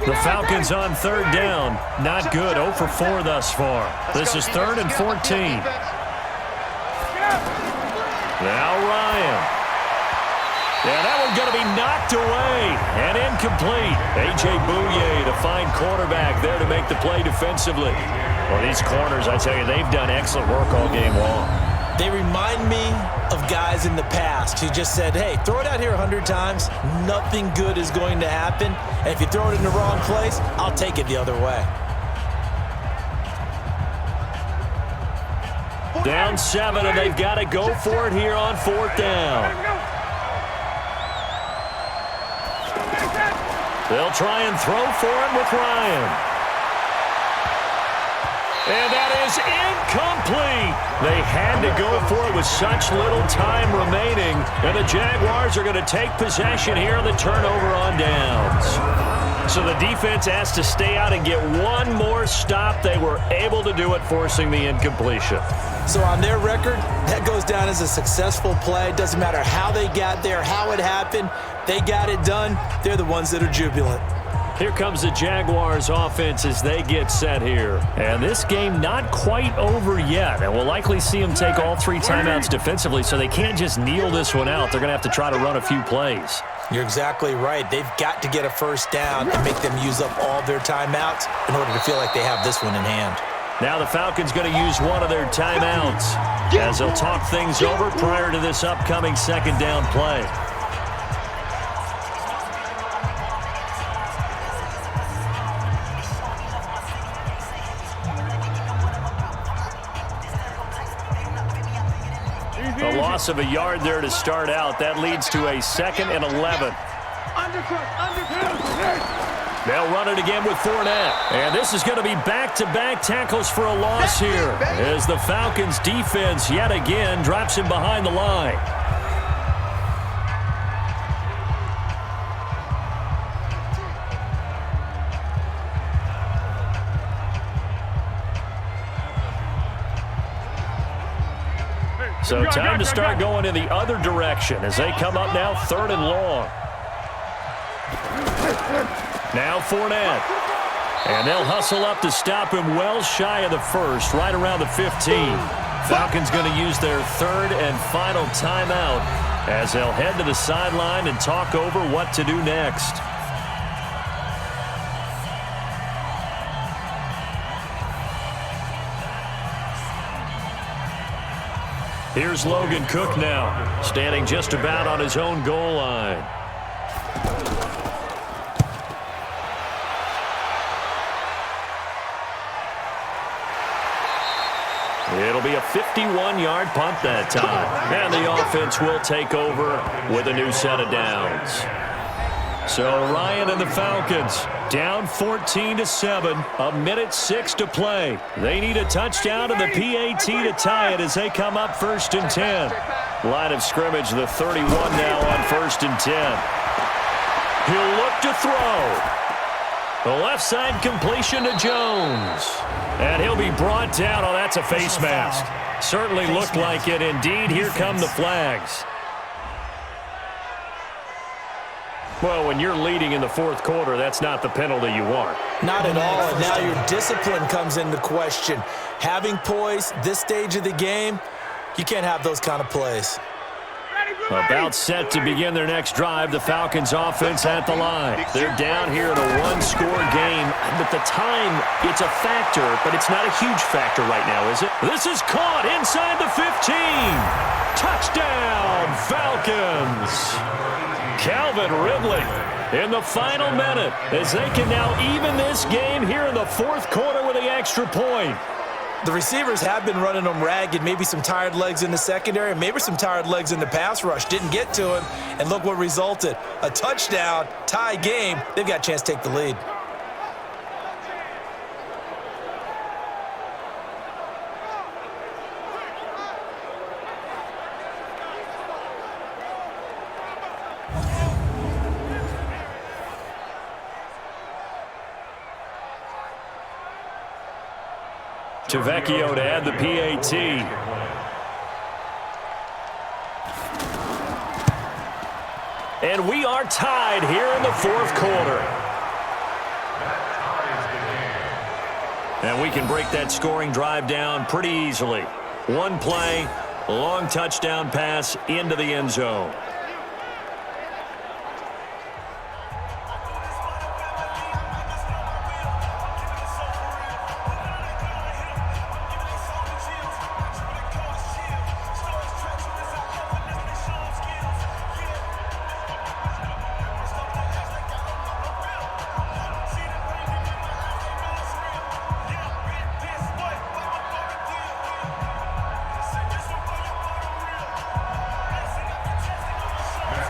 The Falcons on third down. Not good. 0 for 4 thus far. This is 3rd and 14. Now Ryan. Yeah, that one's going to be knocked away and incomplete. A.J. Bouye, the fine cornerback there to make the play defensively. Well, these corners, I tell you, they've done excellent work all game long. They remind me of guys in the past who just said, hey, throw it out here 100 times. Nothing good is going to happen. And if you throw it in the wrong place, I'll take it the other way. Down 7, and they've got to go for it here on 4th down. They'll try and throw for him with Ryan. And that is incomplete. They had to go for it with such little time remaining. And the Jaguars are going to take possession here on the turnover on downs. So the defense has to stay out and get one more stop. They were able to do it, forcing the incompletion. So on their record, that goes down as a successful play. Doesn't matter how they got there, how it happened. They got it done. They're the ones that are jubilant. Here comes the Jaguars offense as they get set here. And this game not quite over yet. And we'll likely see them take all 3 timeouts defensively, so they can't just kneel this one out. They're going to have to try to run a few plays. You're exactly right. They've got to get a first down and make them use up all their timeouts in order to feel like they have this one in hand. Now the Falcons going to use one of their timeouts as they'll talk things over prior to this upcoming 2nd down play. A loss of a yard there to start out. That leads to a 2nd and 11. They'll run it again with Fournette. And this is going to be back-to-back tackles for a loss here as the Falcons defense yet again drops him behind the line. So time to start going in the other direction as they come up now 3rd and long. Now Fournette. And they'll hustle up to stop him well shy of the 1st, right around the 15. Falcons going to use their 3rd and final timeout as they'll head to the sideline and talk over what to do next. Here's Logan Cook now, standing just about on his own goal line. It'll be a 51-yard punt that time. And the offense will take over with a new set of downs. So Ryan and the Falcons down 14-7, 1:06 to play. They need a touchdown and the PAT to tie it as they come up 1st and 10. Line of scrimmage, the 31 now on 1st and 10. He'll look to throw. The left side completion to Jones. And he'll be brought down. Oh, that's a face mask. Certainly looked like it. Indeed, here come the flags. Well, when you're leading in the 4th quarter, that's not the penalty you want. Not at all. And now your discipline comes into question. Having poise this stage of the game, you can't have those kind of plays. About set to begin their next drive, the Falcons offense at the line. They're down here in a 1-score game. But the time, it's a factor, but it's not a huge factor right now, is it? This is caught inside the 15. Touchdown, Falcons. Calvin Ridley in the final minute as they can now even this game here in the 4th quarter with the extra point. The receivers have been running them ragged. Maybe some tired legs in the secondary, maybe some tired legs in the pass rush. Didn't get to him, and look what resulted. A touchdown, tie game. They've got a chance to take the lead. Vecchio to add the PAT. And we are tied here in the 4th quarter. And we can break that scoring drive down pretty easily. One play, a long touchdown pass into the end zone.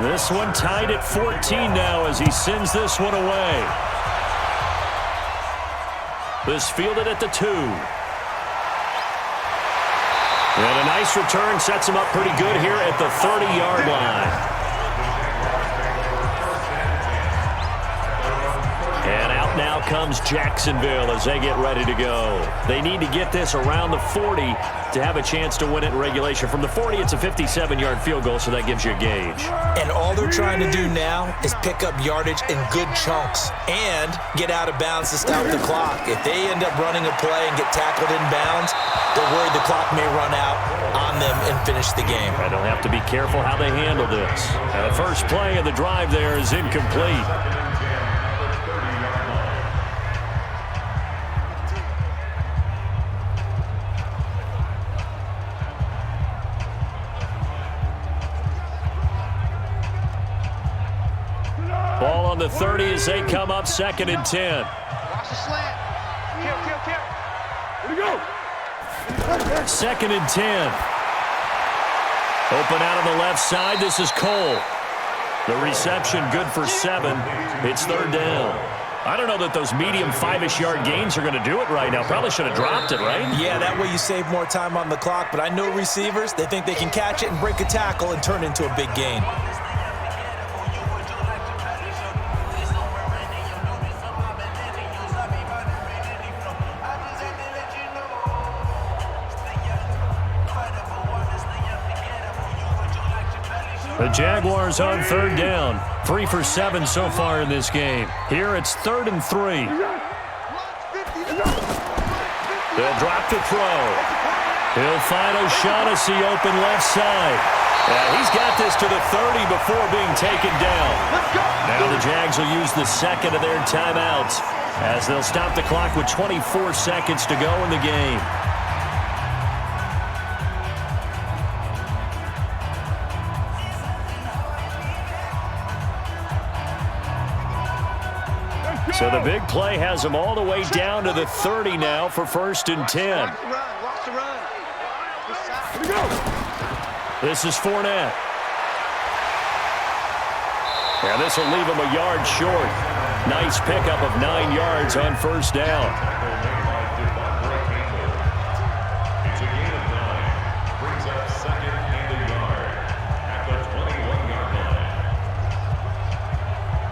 This one tied at 14 now as he sends this one away. This fielded at the 2. And a nice return sets him up pretty good here at the 30-yard line. And out now comes Jacksonville as they get ready to go. They need to get this around the 40 to have a chance to win it in regulation. From the 40, it's a 57-yard field goal, so that gives you a gauge. And all they're trying to do now is pick up yardage in good chunks and get out of bounds to stop the clock. If they end up running a play and get tackled in bounds, they're worried the clock may run out on them and finish the game. And they'll have to be careful how they handle this. And the first play of the drive there is incomplete. Ball on the 30 as they come up 2nd and 10. Watch the slant. Kill. Here we go. 2nd and 10. Open out of the left side. This is Cole. The reception good for 7. It's 3rd down. I don't know that those medium 5-ish yard gains are going to do it right now. Probably should have dropped it, right? Yeah, that way you save more time on the clock. But I know receivers, they think they can catch it and break a tackle and turn it into a big gain. The Jaguars on 3rd down. 3 for 7 so far in this game. Here it's 3rd and 3. They'll drop the throw. He'll find O'Shaughnessy open left side. He's got this to the 30 before being taken down. Now the Jags will use the 2nd of their timeouts as they'll stop the clock with 24 seconds to go in the game. So the big play has them all the way down to the 30 now for 1st and 10. Watch the run. This is Fournette. Yeah, this will leave him a yard short. Nice pickup of 9 yards on 1st down.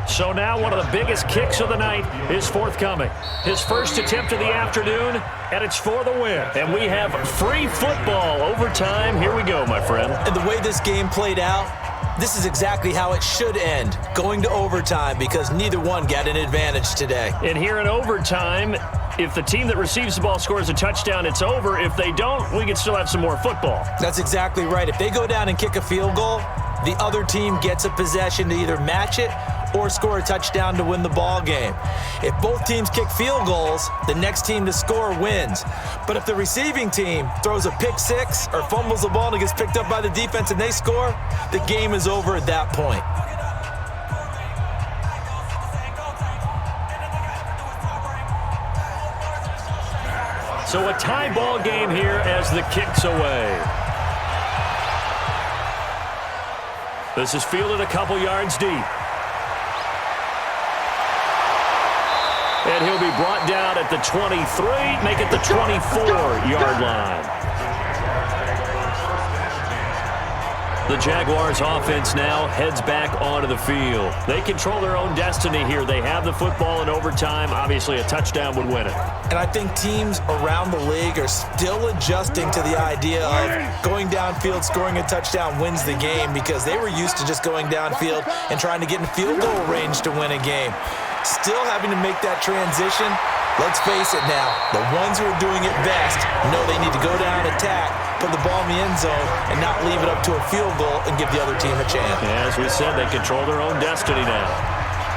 So now one of the biggest kicks of the night is forthcoming. His first attempt of the afternoon, and it's for the win. And we have free football overtime. Here we go, my friend. And the way this game played out, this is exactly how it should end, going to overtime, because neither one got an advantage today. And here in overtime, if the team that receives the ball scores a touchdown, it's over. If they don't, we can still have some more football. That's exactly right. If they go down and kick a field goal, the other team gets a possession to either match it or score a touchdown to win the ball game. If both teams kick field goals, the next team to score wins. But if the receiving team throws a pick six or fumbles the ball and it gets picked up by the defense and they score, the game is over at that point. So a tie ball game here as the kick's away. This is fielded a couple yards deep. And he'll be brought down at the 23, make it the 24-yard line. The Jaguars offense now heads back onto the field. They control their own destiny here. They have the football in overtime. Obviously, a touchdown would win it. And I think teams around the league are still adjusting to the idea of going downfield, scoring a touchdown wins the game, because they were used to just going downfield and trying to get in field goal range to win a game. Still having to make that transition, Let's face it now, the ones who are doing it best know they need to go down, attack, put the ball in the end zone, and not leave it up to a field goal and give the other team a chance. Yeah, as we said, they control their own destiny now.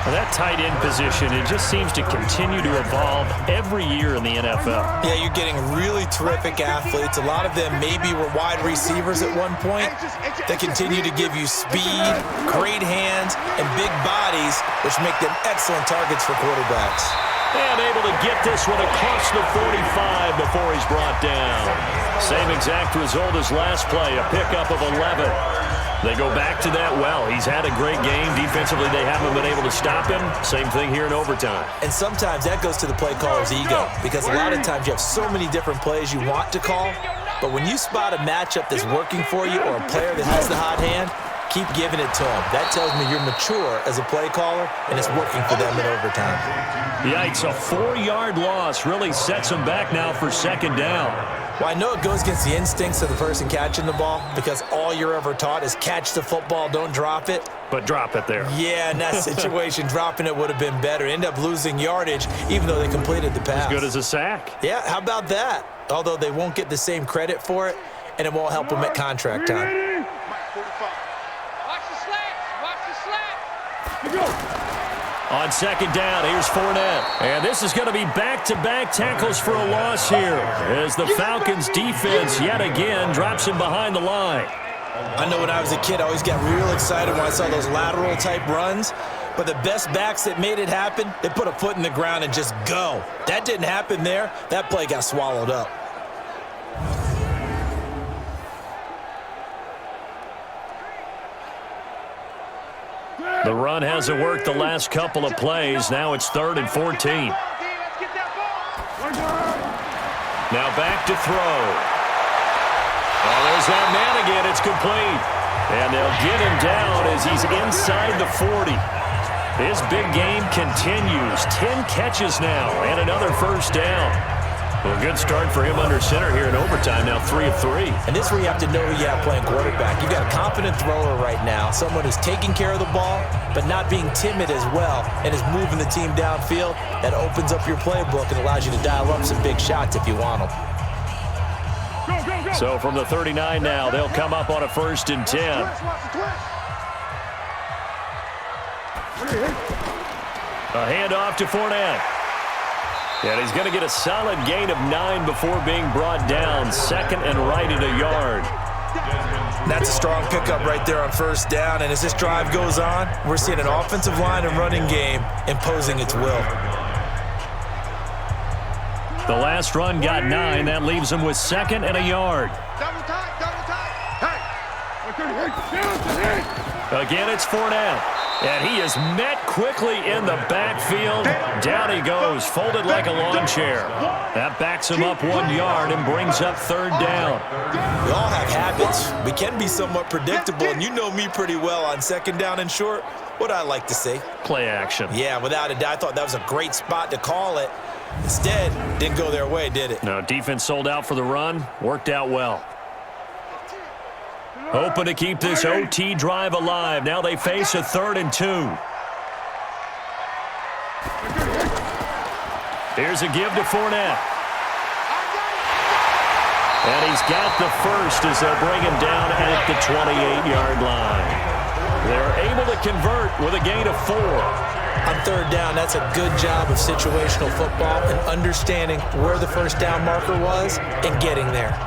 Well, that tight end position, it just seems to continue to evolve every year in the NFL. Yeah, you're getting really terrific athletes. A lot of them maybe were wide receivers at one point. They continue to give you speed, great hands, and big bodies, which make them excellent targets for quarterbacks. And able to get this one across the 45 before he's brought down. Same exact result as last play, a pickup of 11. They go back to that well. He's had a great game. Defensively, they haven't been able to stop him. Same thing here in overtime. And sometimes that goes to the play caller's ego, because a lot of times you have so many different plays you want to call, but when you spot a matchup that's working for you or a player that has the hot hand, keep giving it to him. That tells me you're mature as a play caller, and it's working for them in overtime. Yikes, a 4-yard loss really sets them back now for second down. Well, I know it goes against the instincts of the person catching the ball, because all you're ever taught is catch the football, don't drop it. But drop it there. Yeah, in that situation, dropping it would have been better. End up losing yardage, even though they completed the pass. As good as a sack. Yeah, how about that? Although they won't get the same credit for it, and it won't help them at contract time. On second down, here's Fournette. And this is going to be back-to-back tackles for a loss here, as the Falcons defense yet again drops him behind the line. I know when I was a kid, I always got real excited when I saw those lateral-type runs. But the best backs that made it happen, they put a foot in the ground and just go. That didn't happen there. That play got swallowed up. The run hasn't worked the last couple of plays. Now it's 3rd and 14. Now back to throw. Oh, there's that man again. It's complete. And they'll get him down as he's inside the 40. His big game continues. 10 catches now and another first down. Well, good start for him under center here in overtime. Now 3 of 3. And this is where you have to know who you have playing quarterback. You've got a confident thrower right now, someone who's taking care of the ball, but not being timid as well, and is moving the team downfield. That opens up your playbook and allows you to dial up some big shots if you want them. So from the 39 now, they'll come up on a 1st and 10. A handoff to Fournette. And he's going to get a solid gain of 9 before being brought down. 2nd and right at a yard. That's a strong pickup right there on 1st down. And as this drive goes on, we're seeing an offensive line and running game imposing its will. The last run got 9. That leaves him with 2nd and a yard. Double tight, double tight. Hey. Again, it's Fournette. And he is met quickly in the backfield. Down he goes, folded like a lawn chair. That backs him up 1 yard and brings up 3rd down. We all have habits. We can be somewhat predictable, and you know me pretty well on 2nd down and short. What I like to say? Play action. Yeah, without a doubt. I thought that was a great spot to call it. Instead, didn't go their way, did it? No, defense sold out for the run. Worked out well. Hoping to keep this OT drive alive. Now they face a 3rd and 2. Here's a give to Fournette. And he's got the first as they'll bring him down at the 28-yard line. They're able to convert with a gain of 4. On 3rd down, that's a good job of situational football and understanding where the 1st down marker was and getting there.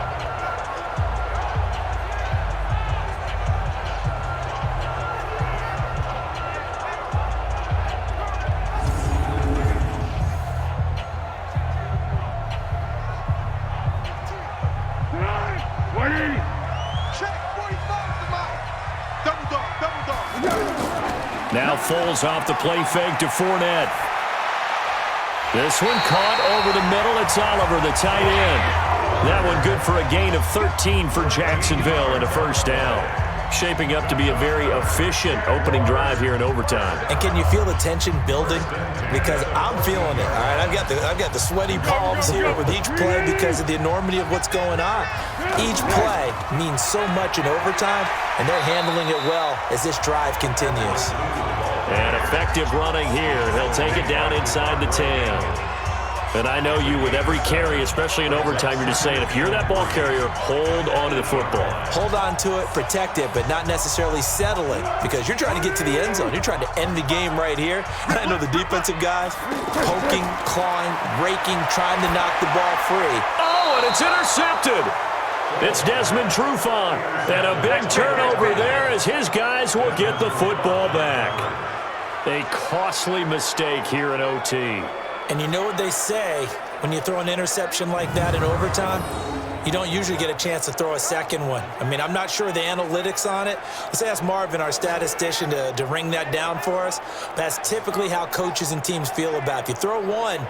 Now Foles off the play fake to Fournette. This one caught over the middle. It's Oliver, the tight end. That one good for a gain of 13 for Jacksonville and a 1st down. Shaping up to be a very efficient opening drive here in overtime. And can you feel the tension building? Because I'm feeling it. All right, I've got the sweaty palms here with each play because of the enormity of what's going on. Each play means so much in overtime, and they're handling it well as this drive continues. And effective running here. He'll take it down inside the 10. And I know you, with every carry, especially in overtime, you're just saying, if you're that ball carrier, hold on to the football. Hold on to it, protect it, but not necessarily settle it, because you're trying to get to the end zone. You're trying to end the game right here. And I know the defensive guys poking, clawing, raking, trying to knock the ball free. Oh, and it's intercepted. It's Desmond Trufant. And a big turnover there as his guys will get the football back. A costly mistake here in OT. And you know what they say, when you throw an interception like that in overtime, you don't usually get a chance to throw a second one. I mean, I'm not sure the analytics on it. Let's ask Marvin, our statistician, to ring that down for us. That's typically how coaches and teams feel about it. If you throw one,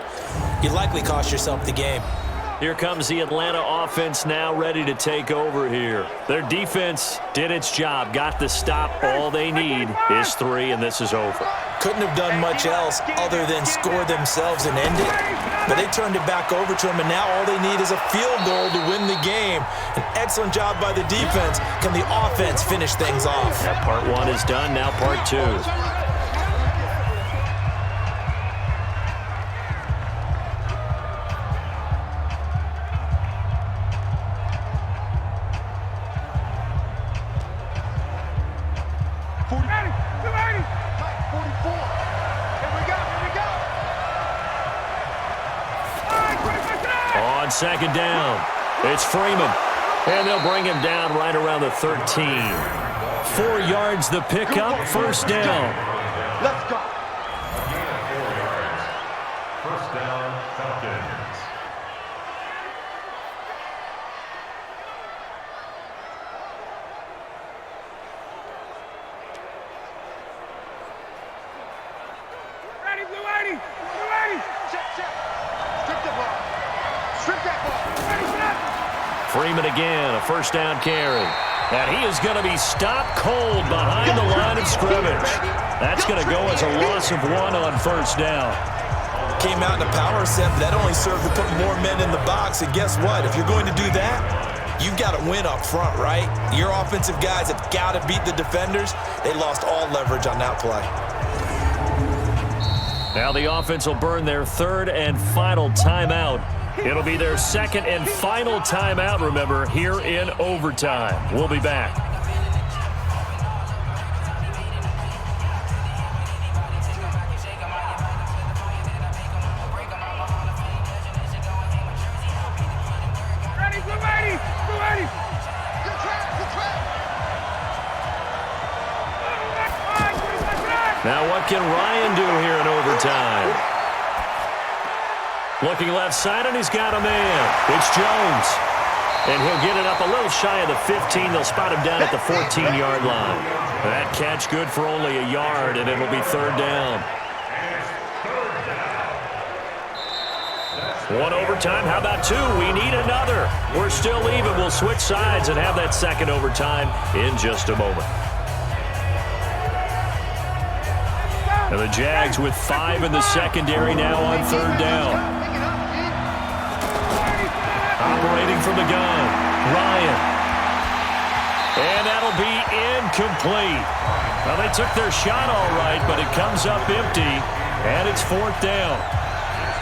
you likely cost yourself the game. Here comes the Atlanta offense now ready to take over here. Their defense did its job, got the stop. All they need is 3, and this is over. Couldn't have done much else other than score themselves and end it. But they turned it back over to them, and now all they need is a field goal to win the game. An excellent job by the defense. Can the offense finish things off? That part 1 is done, now part 2. On second down, it's Freeman. And they'll bring him down right around the 13. 4 yards the pickup, first down. Let's go. First down, Falcons. Ready, Blue 80. Blue 80. Check. Strip the ball. Strip that ball. Ready, snap. Freeman again, a first down carry. And he is going to be stopped cold behind the line of scrimmage. That's going to go as a loss of 1 on first down. Came out in a power set, but that only served to put more men in the box. And guess what? If you're going to do that, you've got to win up front, right? Your offensive guys have got to beat the defenders. They lost all leverage on that play. Now the offense will burn their 3rd and final timeout. It'll be their 2nd and final timeout, remember, here in overtime. We'll be back. Ready, Blue 80. Blue 80. Good track. Now what can Ryan do here in overtime? Looking left side, and he's got a man. It's Jones. And he'll get it up a little shy of the 15. They'll spot him down at the 14-yard line. That catch good for only a yard, and it'll be 3rd down. 1 overtime. How about 2? We need another. We're still even. We'll switch sides and have that 2nd overtime in just a moment. And the Jags with 5 in the secondary now on 3rd down. Operating from the gun, Ryan. And that'll be incomplete. Well, they took their shot all right, but it comes up empty, and it's 4th down.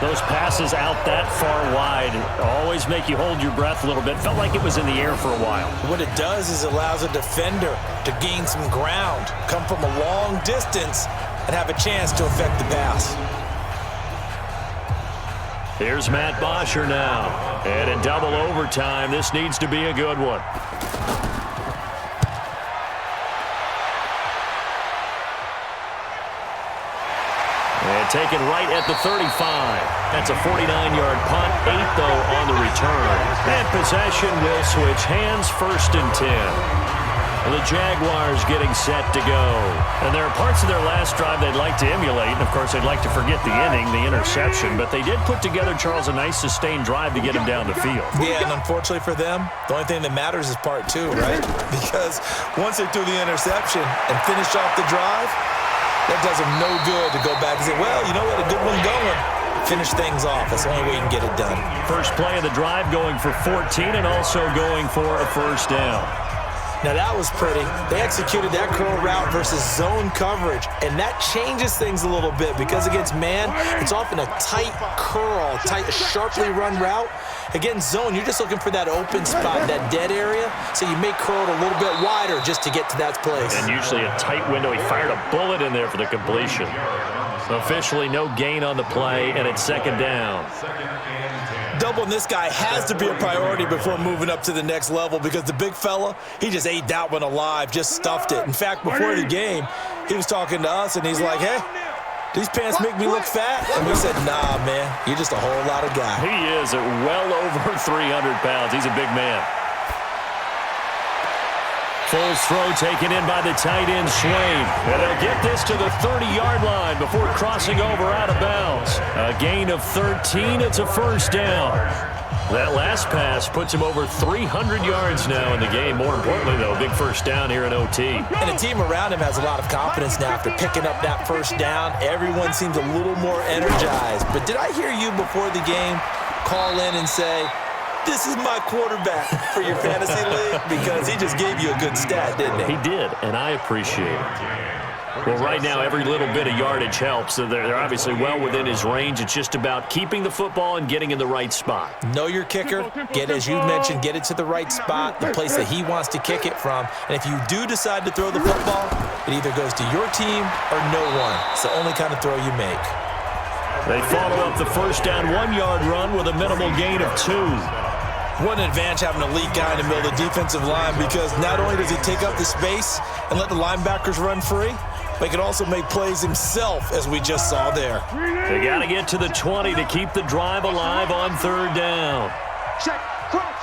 Those passes out that far wide always make you hold your breath a little bit. Felt like it was in the air for a while. What it does is it allows a defender to gain some ground, come from a long distance, and have a chance to affect the pass. Here's Matt Bosher now. And in double overtime, this needs to be a good one. And taken right at the 35. That's a 49-yard punt, 8 though on the return. And possession will switch hands, 1st and 10. The Jaguars getting set to go. And there are parts of their last drive they'd like to emulate. And, of course, they'd like to forget the inning, the interception. But they did put together, Charles, a nice sustained drive to get him down the field. Yeah, and unfortunately for them, the only thing that matters is part 2, right? Because once they threw the interception and finished off the drive, that does them no good to go back and say, well, you know what, a good one going. Finish things off. That's the only way you can get it done. First play of the drive going for 14 and also going for a first down. Now that was pretty. They executed that curl route versus zone coverage, and that changes things a little bit because against man, it's often a tight curl, tight, sharply run route. Against zone, you're just looking for that open spot, that dead area, so you may curl it a little bit wider just to get to that place. And usually a tight window. He fired a bullet in there for the completion. Officially no gain on the play, and it's second down. Doubling this guy has to be a priority before moving up to the next level because the big fella, he just ate that one alive, just stuffed it. In fact, before the game, he was talking to us, and he's like, hey, these pants make me look fat. And we said, nah, man, you're just a whole lot of guy. He is at well over 300 pounds. He's a big man. Foles throw taken in by the tight end, Swain. And they'll get this to the 30-yard line before crossing over out of bounds. A gain of 13. It's a first down. That last pass puts him over 300 yards now in the game. More importantly, though, big first down here in OT. And the team around him has a lot of confidence now after picking up that first down. Everyone seems a little more energized. But did I hear you before the game call in and say, this is my quarterback for your fantasy league? Because he just gave you a good stat, didn't he? He did, and I appreciate it. Well, right now, every little bit of yardage helps. So they're obviously well within his range. It's just about keeping the football and getting in the right spot. Know your kicker. Get, as you mentioned, get it to the right spot, the place that he wants to kick it from. And if you do decide to throw the football, it either goes to your team or no one. It's the only kind of throw you make. They follow up the first down 1-yard run with a minimal gain of 2. What an advantage having an elite guy in the middle of the defensive line because not only does he take up the space and let the linebackers run free, but he can also make plays himself, as we just saw there. They got to get to the 20 to keep the drive alive on third down. Check, crunch.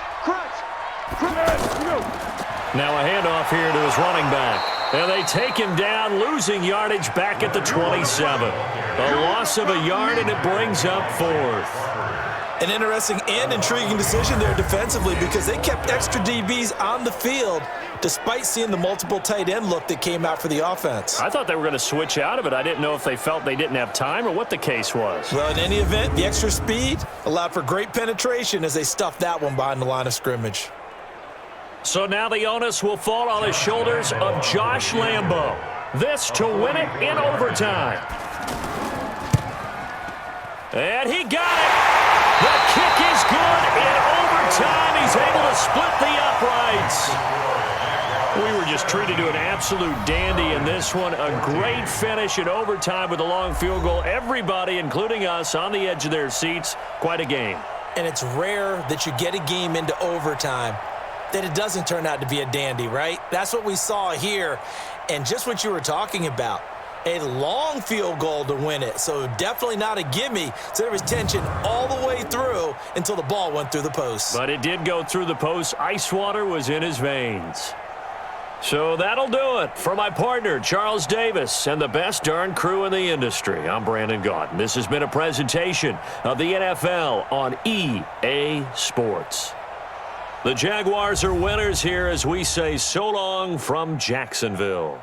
Now a handoff here to his running back. And they take him down, losing yardage back at the 27. A loss of a yard, and it brings up 4th. An interesting and intriguing decision there defensively because they kept extra DBs on the field despite seeing the multiple tight end look that came out for the offense. I thought they were going to switch out of it. I didn't know if they felt they didn't have time or what the case was. Well, in any event, the extra speed allowed for great penetration as they stuffed that one behind the line of scrimmage. So now the onus will fall on the shoulders of Josh Lambo. This to win it in overtime. And he got it. The kick is good in overtime. He's able to split the uprights. We were just treated to an absolute dandy in this one. A great finish in overtime with a long field goal. Everybody, including us, on the edge of their seats. Quite a game. And it's rare that you get a game into overtime that it doesn't turn out to be a dandy, right? That's what we saw here. And just what you were talking about. A long field goal to win it, so definitely not a gimme. So there was tension all the way through until the ball went through the post. But it did go through the post. Ice water was in his veins. So that'll do it for my partner, Charles Davis, and the best darn crew in the industry. I'm Brandon Gaudin. This has been a presentation of the NFL on EA Sports. The Jaguars are winners here as we say so long from Jacksonville.